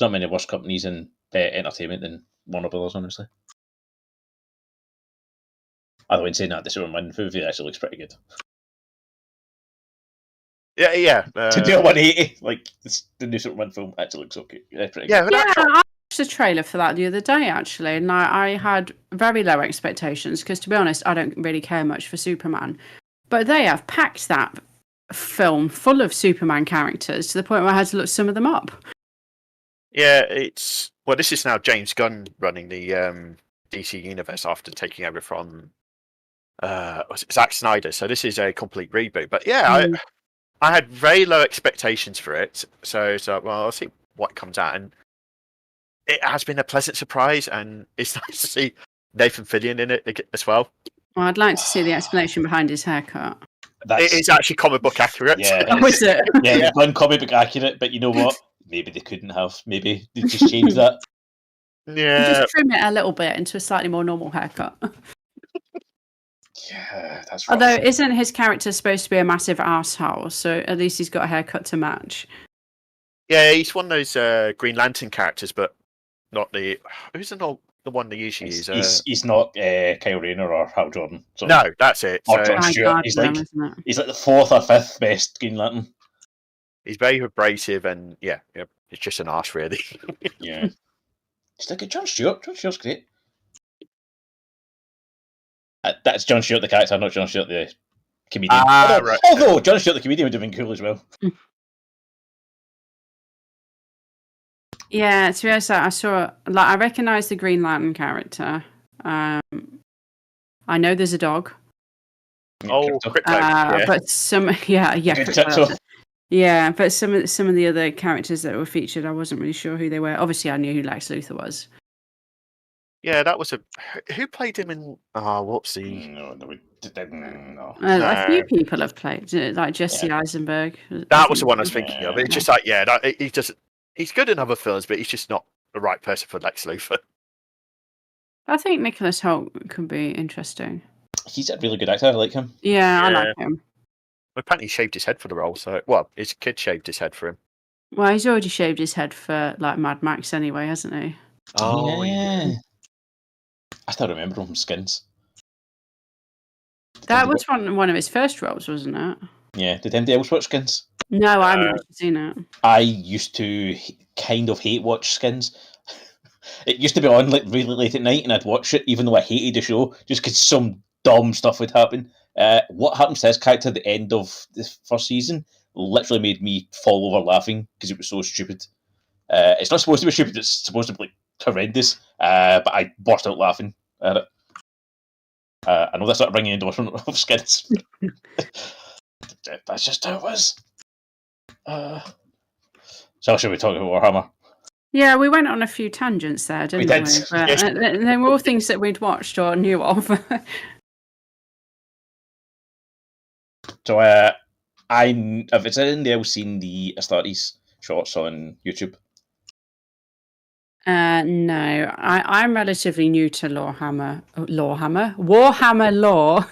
not many worse companies in entertainment than Warner Brothers, honestly. Although in saying that, the Superman movie actually looks pretty good.
Yeah.
To do a 180, like the new Superman film actually looks okay. Pretty
Yeah,
good.
Yeah, I watched the trailer for that the other day, actually, and I had very low expectations because, to be honest, I don't really care much for Superman. But they have packed that film full of Superman characters to the point where I had to look some of them up.
Yeah, this is now James Gunn running the DC universe after taking over from Zack Snyder. So this is a complete reboot. But yeah, I had very low expectations for it. So well, I'll see what comes out, and it has been a pleasant surprise, and it's nice to see Nathan Fillion in it as well.
Well, I'd like to see the explanation behind his haircut.
It is actually comic book accurate.
Yeah,
Oh, is it?
yeah, it's one comic book accurate, but you know what? Maybe they couldn't have. Maybe they just changed that.
Yeah.
Just trim it a little bit into a slightly more normal haircut.
Yeah, that's rough.
Although, isn't his character supposed to be a massive asshole? So at least he's got a haircut to match.
Yeah, he's one of those Green Lantern characters, but not the. Who's the one they usually use?
He's not Kyle Rayner or Hal Jordan. So.
No, that's it.
Or
So
John Stewart. He's like
isn't it?
he's like the 4th or 5th best Green Lantern.
he's very abrasive, and yeah, it's just an arse, really.
Yeah. Just look at John Stewart. John Stewart's great. That's John Stewart the character, not John Stewart the comedian.
Right.
Although John Stewart the comedian would have been cool as well.
Yeah, to be honest, I saw I recognise the Green Lantern character. I know there's a dog.
Oh, Crypto. Yeah.
But some
Good
Crypto.
tip,
Yeah, but some of the other characters that were featured, I wasn't really sure who they were. Obviously, I knew who Lex Luthor was.
Yeah, that was who played him in. Oh, whoopsie.
No.
A few people have played, like Jesse Eisenberg.
That was the one I was thinking of. It's
Yeah.
just like, he's good in other films, but he's just not the right person for Lex Luthor.
I think Nicholas Hoult could be interesting.
He's a really good actor. I like him.
Yeah, I
Yeah.
like him.
Apparently, he shaved his head for the role. So, well, his kid shaved his head for him.
Well, he's already shaved his head for like Mad Max anyway, hasn't he?
Oh,
yeah. I still remember him from Skins.
That was one of his first roles, wasn't it?
Yeah. Did anybody else watch Skins?
No, I haven't actually seen it.
I used to kind of hate watch Skins. It used to be on like really late at night, and I'd watch it even though I hated the show, just because some dumb stuff would happen. What happens to this character at the end of the first season literally made me fall over laughing because it was so stupid. It's not supposed to be stupid; it's supposed to be like horrendous. But I burst out laughing at it. I know that's not bringing endorsement of Skins. That's just how it was. So should we talk about Warhammer?
Yeah, we went on a few tangents there, didn't we?
did.
But,
Yes.
they were all things that we'd watched or knew of.
So have anybody else seen the Astartes shorts on YouTube?
No, I'm relatively new to Warhammer Law,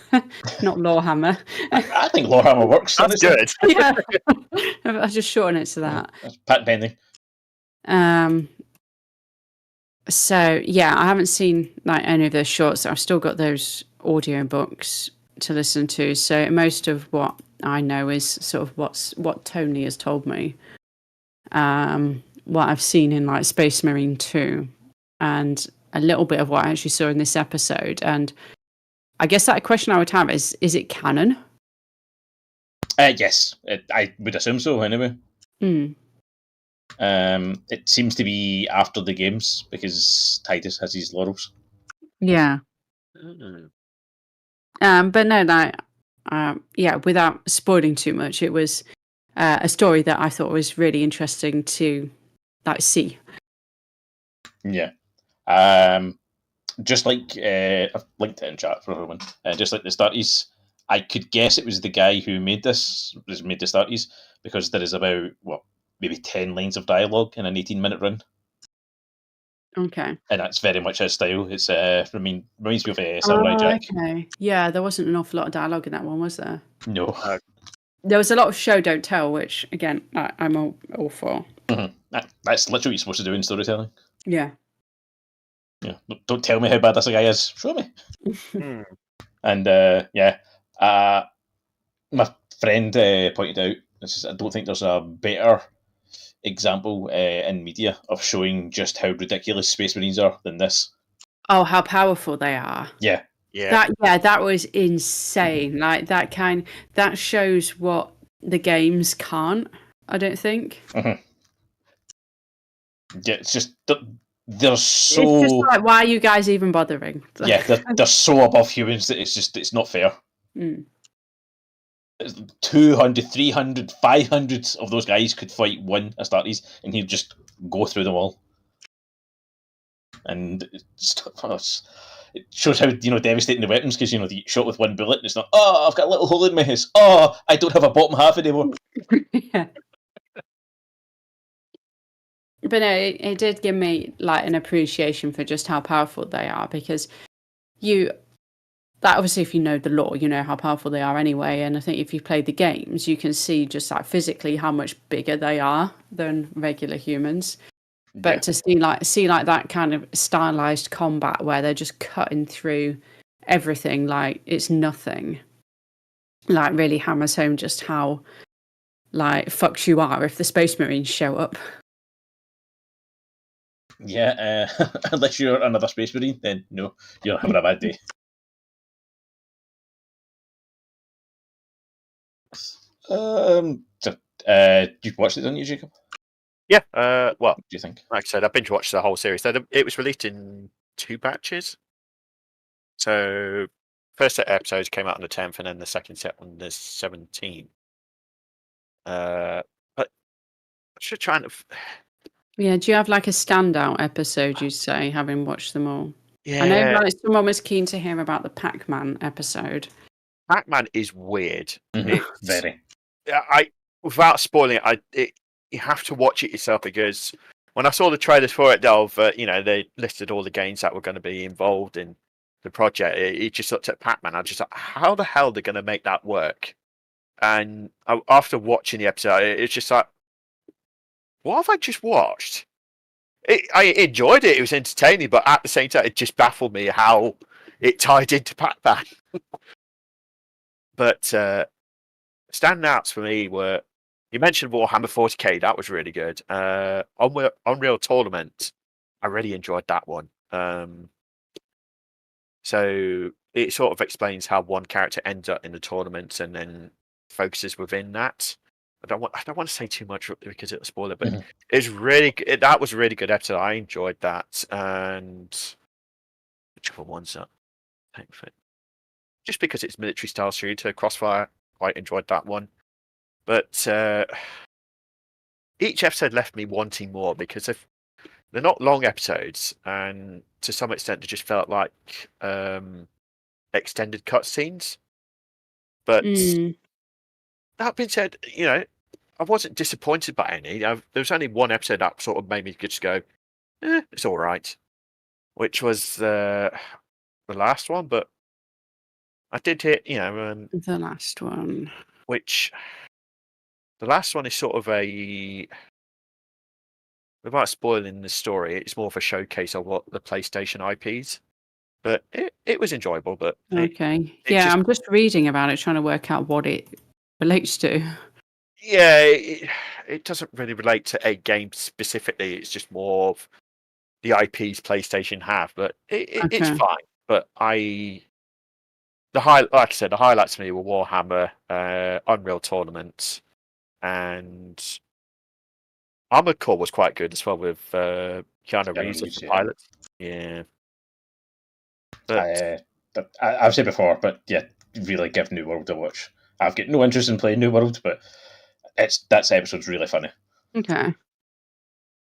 not Lawhammer.
I think Warhammer works.
that's
honestly.
good.
Yeah, I'll just shorten it to that.
That's Pat Bending.
So yeah, I haven't seen like any of those shorts. I've still got those audio books to listen to. So most of what I know is sort of what Tony has told me. What I've seen in like Space Marine 2 and a little bit of what I actually saw in this episode. And I guess that question I would have is it canon?
Yes, I would assume so. Anyway,
Hmm.
it seems to be after the games because Titus has his laurels.
Yeah.
Mm.
But no, like, yeah, without spoiling too much, it was a story that I thought was really interesting to like see.
Yeah. Just like I've linked it in chat for everyone. Just like the Starties, I could guess it was the guy who made the Starties because there is about maybe 10 lines of dialogue in an 18-minute run,
Okay.
and that's very much his style. It's reminds me of Samurai Jack.
Okay. Yeah, there wasn't an awful lot of dialogue in that one, was there?
No,
There was a lot of show don't tell, which again I'm all for.
that's literally what you're supposed to do in storytelling.
Yeah.
Yeah, don't tell me how bad this guy is. Show me. And my friend pointed out, I don't think there's a better example in media of showing just how ridiculous Space Marines are than this.
Oh, how powerful they are.
Yeah.
That was insane. Like that shows what the games can't, I don't think.
Yeah, it's just they're so.
It's just like, why are you guys even bothering?
Yeah, they're so above humans that it's not fair. 200, 300, 500 of those guys could fight one Astartes, and he'd just go through them all. And it shows how devastating the weapons, because you shot with one bullet, and it's not. Oh, I've got a little hole in my head. Oh, I don't have a bottom half anymore.
Yeah. But no, it did give me like an appreciation for just how powerful they are, because obviously if you know the lore, you know how powerful they are anyway. And I think if you played the games, you can see just like physically how much bigger they are than regular humans. But to see like that kind of stylized combat where they're just cutting through everything like it's nothing, like really hammers home just how like fucked you are if the Space Marines show up.
Yeah, unless you're another Space Marine, then no, you're having a bad day. You've watched it, didn't you, Jacob?
Yeah. Well,
What do you think?
like I said, I've binge watched the whole series. It was released in 2 batches. So first set of episodes came out on the 10th, and then the second set on the 17th. But I should try and.
Yeah, do you have like a standout episode, you say, having watched them all?
Yeah.
I know like, someone was keen to hear about the Pac-Man episode.
Pac-Man is weird.
Very.
Without spoiling it, you have to watch it yourself, because when I saw the trailers for it, they listed all the games that were going to be involved in the project. It just looked at Pac-Man. I just thought, how the hell they're going to make that work? And after watching the episode, it's just like, what have I just watched? I enjoyed it. It was entertaining, but at the same time, it just baffled me how it tied into Pac-Man. But standouts for me were, you mentioned Warhammer 40k. That was really good. Unreal Tournament, I really enjoyed that one. So it sort of explains how one character ends up in the tournament and then focuses within that. I don't want to say too much because it'll spoil it, but it's really that was a really good episode. I enjoyed that. And which other one's that? Just because it's military style shooter, Crossfire, quite enjoyed that one. But each episode left me wanting more, because if they're not long episodes, and to some extent they just felt like extended cutscenes. But that being said, I wasn't disappointed by any. There was only one episode that sort of made me just go, it's all right, which was the last one. But I did hit,
the last one.
Which the last one is sort of without spoiling the story, it's more of a showcase of what the PlayStation IPs. But it was enjoyable. But
okay, I'm just reading about it, trying to work out what it relates to.
Yeah, it doesn't really relate to a game specifically. It's just more of the IPs PlayStation have. But it's fine. But like I said, the highlights for me were Warhammer, Unreal Tournament, and Armored Core was quite good as well, with Keanu Reeves as the pilot. Yeah. But
I've said before, but yeah, really give New World a watch. I've got no interest in playing New World, but that episode's really funny.
Okay.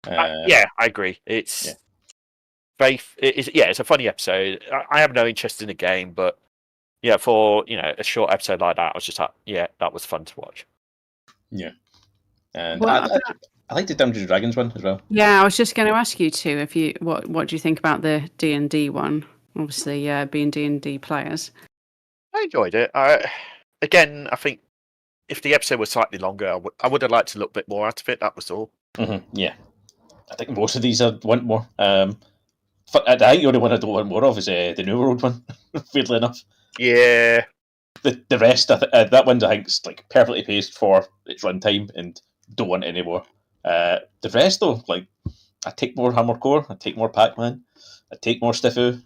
Yeah, I agree. It's it's a funny episode. I have no interest in the game, but yeah, for a short episode like that, I was just like, yeah, that was fun to watch.
Yeah, and
Well,
I like the Dungeons and Dragons one as well.
yeah, I was just going to ask you too. If you what do you think about the D&D one? Obviously, being D&D players.
I enjoyed it. Again, I think if the episode was slightly longer, I would have liked a little bit more out of it. That was all.
Yeah, I think most of these I want more. I think the only one I don't want more of is the New World one. Weirdly enough,
Yeah,
the rest that one I think is like perfectly paced for its runtime and don't want any more. The rest though, like I take more Hammer Core, I take more Pac-Man, I take more Stifu.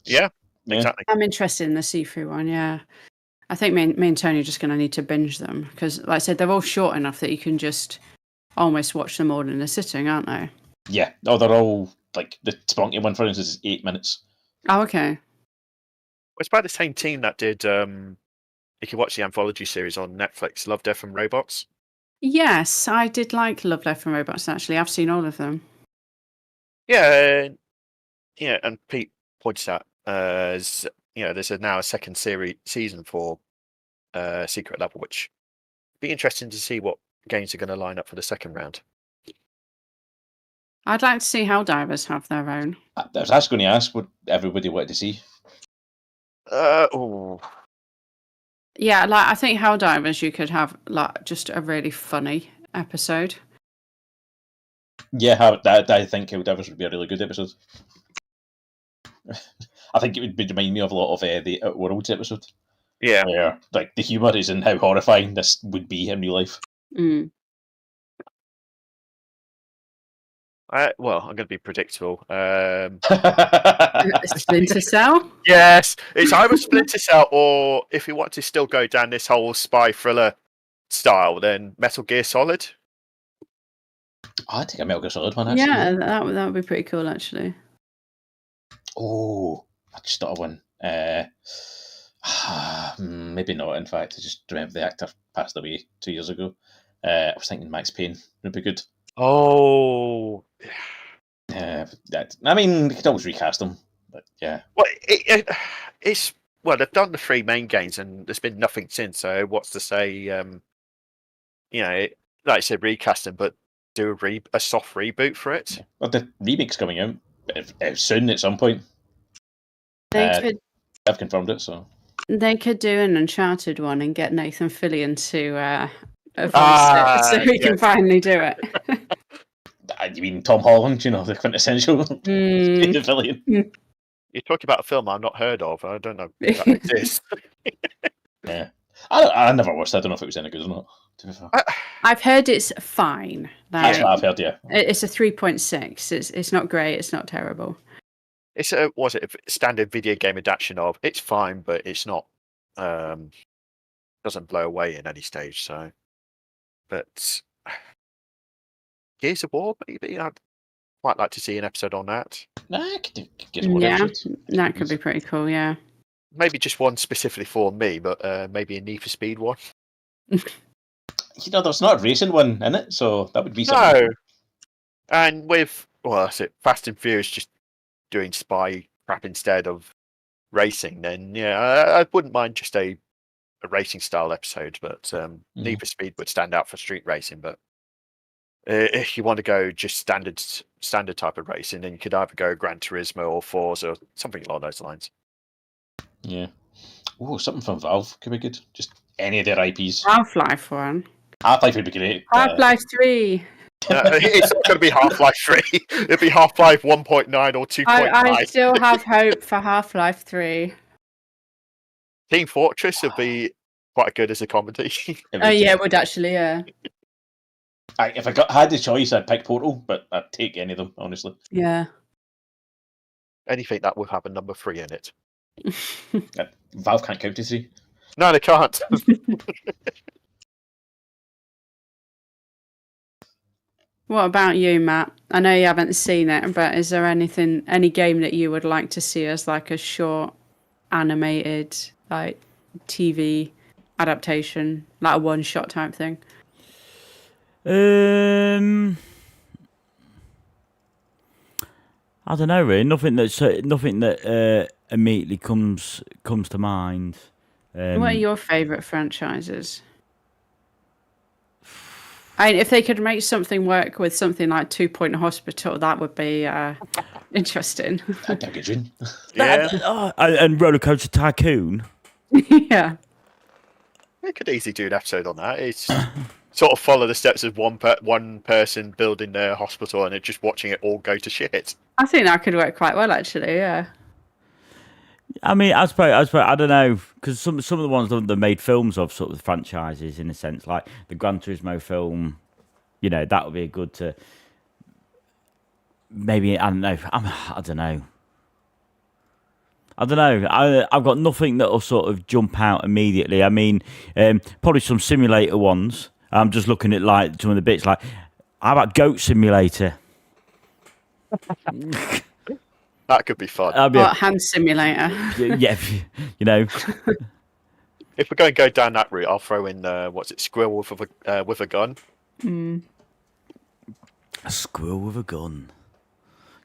yeah, exactly.
I'm interested in the see-through one. Yeah, I think me and Tony are just going to need to binge them because, like I said, they're all short enough that you can just almost watch them all in a sitting, aren't they?
Yeah, no, they're all like the Spunky one, for instance, is 8 minutes.
Oh, okay.
It's by the same team that did. You can watch the anthology series on Netflix, Love, Death, and Robots.
Yes, I did like Love, Death and Robots. Actually, I've seen all of them.
Yeah, and Pete points out, there's now a second season for Secret Level, which be interesting to see what games are going to line up for the second round.
I'd like to see Helldivers have their own.
I was actually going to ask what everybody wanted to see.
Yeah, like I think Helldivers, you could have like just a really funny episode.
Yeah, I think Helldivers would be a really good episode. I think it would remind me of a lot of the Outworlds episode.
Yeah,
Where like the humour is in how horrifying this would be in real life.
Mm.
I'm going to be predictable.
Splinter Cell.
Yes, it's either Splinter Cell or if you want to still go down this whole spy thriller style, then Metal Gear Solid.
I'd take a Metal Gear Solid one, actually.
Yeah, that would be pretty cool, actually.
Oh, I just thought of one. Maybe not, in fact. I just remember the actor passed away 2 years ago. I was thinking Max Payne would be good.
Oh,
I mean, we could always recast him, but yeah.
well, it's they've done the 3 main games and there's been nothing since. So what's to say? Like I said, recast him, but do a soft reboot for it.
Yeah. Well, the remake's coming out soon at some point. I've confirmed it, so.
They could do an Uncharted one and get Nathan Fillion to voice it, so we can finally do it.
You mean Tom Holland? The quintessential villain.
You're talking about a film I've not heard of. I don't know if that exists.
Yeah, I never watched. I don't know if it was any good or not. To be fair.
I've heard it's fine.
That's what I've heard. Yeah,
it's a 3.6. It's not great. It's not terrible.
It's a standard video game adaptation of. It's fine, but it's not. Doesn't blow away in any stage. So, but Gears of War, maybe I'd quite like to see an episode on that.
I could get more episodes.
That could be pretty cool. Yeah,
maybe just one specifically for me, but maybe a Need for Speed one.
There's not a racing one in it, so that would be something.
No, and with Fast and Furious just doing spy crap instead of racing, then I wouldn't mind just a racing style episode, but Need for Speed would stand out for street racing. But if you want to go just standard type of racing, then you could either go Gran Turismo or Forza or something along those lines.
Yeah. Oh, something from Valve could be good. Just any of their IPs.
Half-Life one.
Half-Life would be great.
Half-Life 3.
It's not going to be Half-Life 3. It'll be Half-Life 1.9 or 2.9.
I still have hope for Half-Life 3.
Team Fortress would be quite good as a comedy.
It would actually, yeah.
If I had the choice, I'd pick Portal, but I'd take any of them, honestly.
Yeah.
Anything that would have a number 3 in it.
Valve can't count to 3.
No, they can't.
What about you, Matt? I know you haven't seen it, but is there any game that you would like to see as like a short animated like TV adaptation, like a one-shot type thing?
I don't know really. Nothing that immediately comes to mind.
What are your favourite franchises? I mean, if they could make something work with something like 2 Point Hospital, that would be interesting.
That'd be a good dream.
Yeah,
and Roller Coaster Tycoon.
Yeah.
we could easily do an episode on that. It's sort of follow the steps of one person building their hospital and then just watching it all go to shit.
I think that could work quite well, actually. Yeah.
I mean, I suppose I don't know, because some of the ones that they made films of sort of franchises in a sense, like the Gran Turismo film. You know, that would be a good to maybe. I don't know. I don't know. I don't know. I've got nothing that will sort of jump out immediately. I mean, probably some simulator ones. I'm just looking at like some of the bits. Like, how about Goat Simulator?
That could be fun.
That'd be
Or Hand Simulator.
yeah, you know.
If we're going to go down that route, I'll throw in Squirrel with a gun.
A squirrel with a gun.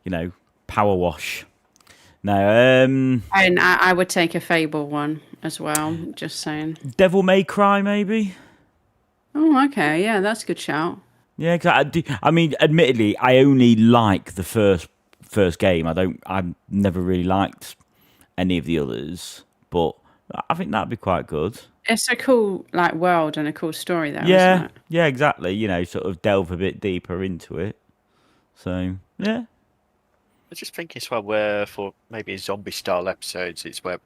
You know, power wash. No,
And I would take a Fable one as well, just saying.
Devil May Cry maybe.
Oh, okay. Yeah, that's a good shout.
Yeah, 'cause I mean, admittedly, I only like the first game. I've never really liked any of the others, but I think that'd be quite good.
It's a cool like world and a cool story, though.
Yeah,
Isn't it?
yeah, exactly. You know, sort of delve a bit deeper into it. So yeah,
I just think as well where for maybe zombie style episodes, it's where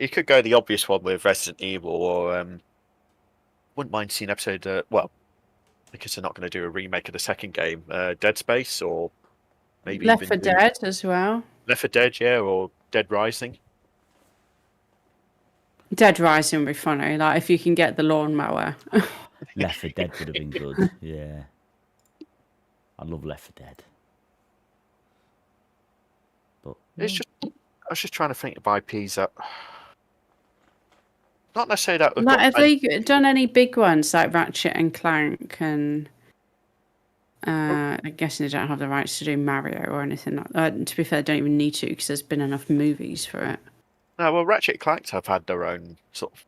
you could go the obvious one with Resident Evil, or wouldn't mind seeing an episode. Because they're not going to do a remake of the second game, Dead Space, or maybe
Left
even
4 Dead as well.
Left 4 Dead, yeah, or Dead Rising.
Dead Rising would be funny. Like if you can get the lawnmower.
Left 4 Dead would have been good. Yeah, I love Left 4 Dead. But
It's just I was just trying to think of IPs that not necessarily that.
Like, have they done any big ones like Ratchet and Clank and? I'm guessing they don't have the rights to do Mario or anything like that. To be fair, they don't even need to because there's been enough movies for it.
No, well, Ratchet and Clank have had their own sort of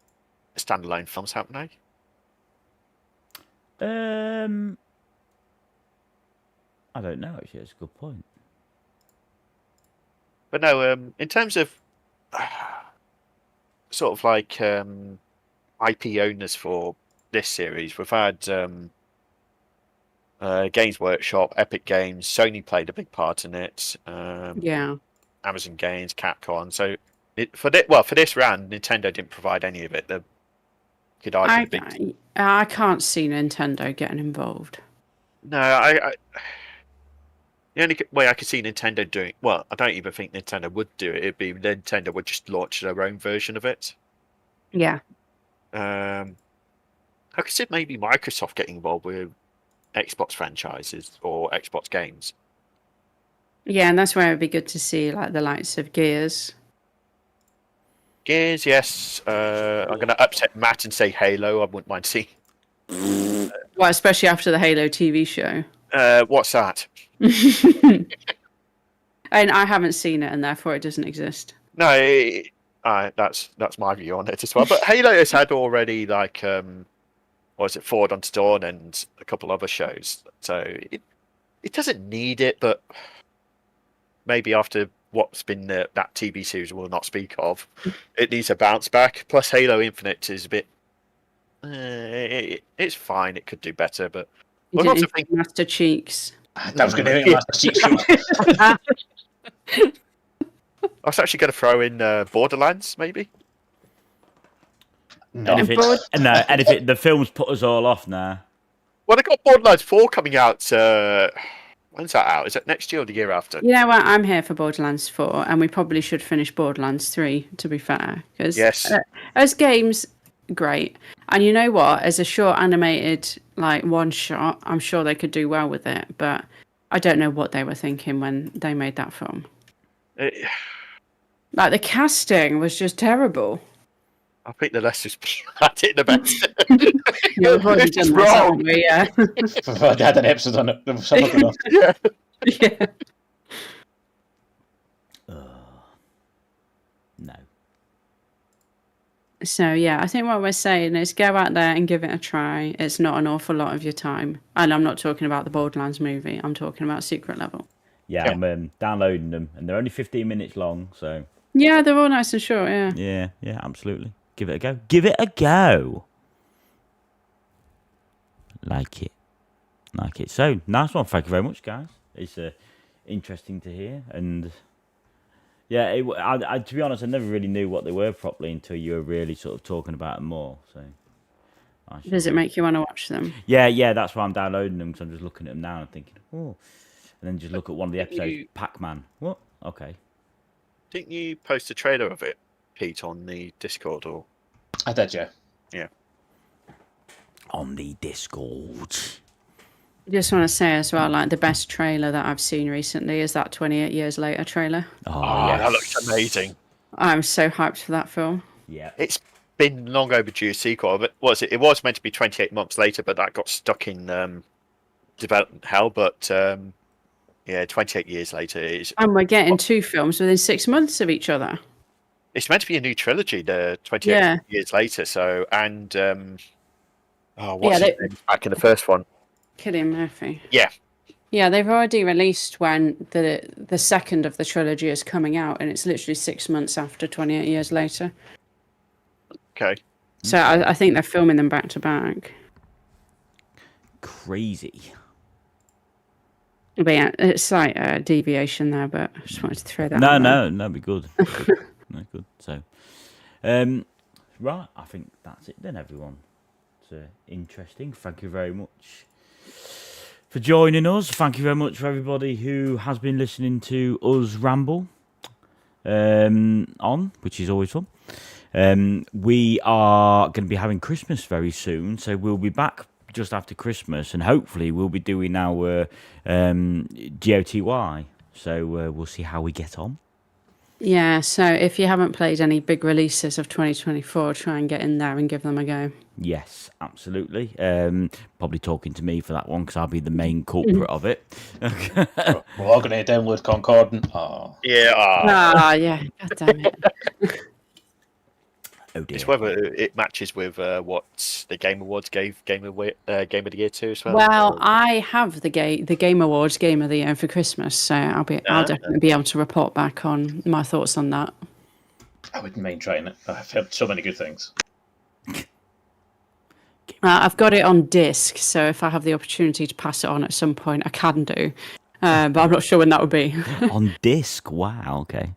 standalone films, haven't they?
I don't know. Actually, that's a good point.
But no, in terms of sort of like IP owners for this series, we've had Games Workshop, Epic Games, Sony played a big part in it.
Yeah.
Amazon Games, Capcom. So for this round, Nintendo didn't provide any of it. They could argue
I can't see Nintendo getting involved.
No, I the only way I could see Nintendo doing I don't even think Nintendo would do it. It'd be Nintendo would just launch their own version of it.
Yeah.
I could see maybe Microsoft getting involved with Xbox franchises or Xbox games.
Yeah, and that's where it'd be good to see like the likes of Gears.
Gears, yes. I'm going to upset Matt and say Halo. I wouldn't mind seeing.
Well, especially after the Halo TV show.
What's that?
And I haven't seen it, and therefore it doesn't exist.
No, that's my view on it as well. But Halo has had already like Forward Unto Dawn and a couple other shows, so it doesn't need it. But maybe after what's been that TV series we'll not speak of, it needs a bounce back. Plus, Halo Infinite is a bit. It's fine. It could do better, but
You didn't think Master Cheeks.
That was going to be Master Chief.
I was actually going to throw in Borderlands, maybe.
No.
And if the film's put us all off now.
Well, they got Borderlands 4 coming out. When's that out? Is it next year or the year after?
You know what? I'm here for Borderlands 4, and we probably should finish Borderlands 3, to be fair. Because
Yes.
As games, great. And you know what? As a short animated, like, one shot, I'm sure they could do well with it. But I don't know what they were thinking when they made that film. Like the casting was just terrible.
I think the less is at it, the better.
Yeah, we've already
It's
done this,
wrong.
haven't we? Yeah.
If I had an episode on it, there was something enough.
Yeah.
Yeah.
No.
So yeah, I think what we're saying is go out there and give it a try. It's not an awful lot of your time, and I'm not talking about the Borderlands movie. I'm talking about Secret Level.
Yeah,
Yeah.
I'm downloading them, and they're only 15 minutes long, so
Yeah, they're all nice and short. Yeah.
yeah, absolutely. Give it a go. Give it a go. Like it. So, nice one. Thank you very much, guys. It's interesting to hear, and yeah, I to be honest, I never really knew what they were properly until you were really sort of talking about them more. So,
Does it make you want to watch them?
Yeah, that's why I'm downloading them, because I'm just looking at them now and thinking, oh, and then just look at one of the episodes,
You-
Pac-Man. What? Okay.
Didn't you post a trailer of it, Pete, on the Discord? Or
I did, yeah.
On the Discord.
Just want to say as well, like the best trailer that I've seen recently is that 28 Years Later trailer.
Oh,
that
yes.
looks amazing.
I'm so hyped for that film.
Yeah.
It's been long overdue sequel. But was it? It was meant to be 28 months later, but that got stuck in development hell. But yeah, 28 years later is.
And we're getting two films within 6 months of each other.
It's meant to be a new trilogy. The 28
Yeah.
years later. So and
Yeah,
what's his name back in the first one?
Cillian Murphy.
Yeah.
Yeah, they've already released when the second of the trilogy is coming out, and it's literally 6 months after 28 Years Later.
Okay.
So I think they're filming them back to back.
Crazy.
But yeah, it's like a deviation there, but I just wanted to throw that
No,
out there.
no, be good. Good. No, good. So, right, I think that's it then, everyone. It's interesting. Thank you very much for joining us. Thank you very much for everybody who has been listening to us ramble on, which is always fun. We are going to be having Christmas very soon, so we'll be back just after Christmas, and hopefully we'll be doing our GOTY. So we'll see how we get on.
Yeah, so if you haven't played any big releases of 2024, try and get in there and give them a go.
Yes, absolutely. Probably talking to me for that one because I'll be the main culprit of it.
We're all going to download Concordant. Oh.
Yeah.
Yeah, god damn it.
Oh dear.
It's whether it matches with what the Game Awards gave Game of the Year to as well.
Well, I have the Game Awards Game of the Year for Christmas, so I'll definitely be able to report back on my thoughts on that.
I wouldn't mind trying it. I've heard so many good things.
I've got it on disc, so if I have the opportunity to pass it on at some point, I can do. But I'm not sure when that would be.
On disc. Wow. Okay.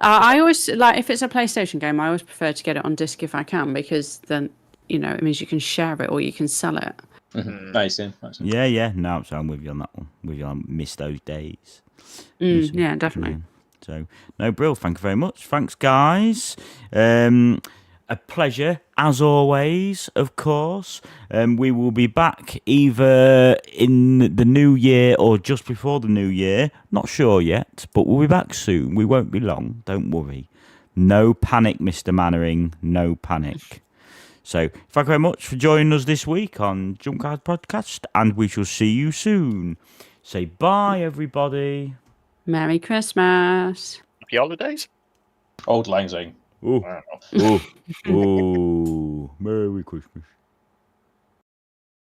I always like if it's a PlayStation game. I always prefer to get it on disc if I can, because then it means you can share it or you can sell it.
Nice.
Yeah. No, so I'm with you on that one. With you, I miss those days.
Yeah, definitely.
So, no, Brill, thank you very much. Thanks, guys. A pleasure, as always, of course. We will be back either in the new year or just before the new year. Not sure yet, but we'll be back soon. We won't be long, don't worry. No panic, Mr. Mannering, no panic. So, thank you very much for joining us this week on Jump Card Podcast, and we shall see you soon. Say bye, everybody.
Merry Christmas.
Happy holidays.
Old Lang Syne.
Ooh.
I don't know.
Ooh. Ooh. Merry Christmas.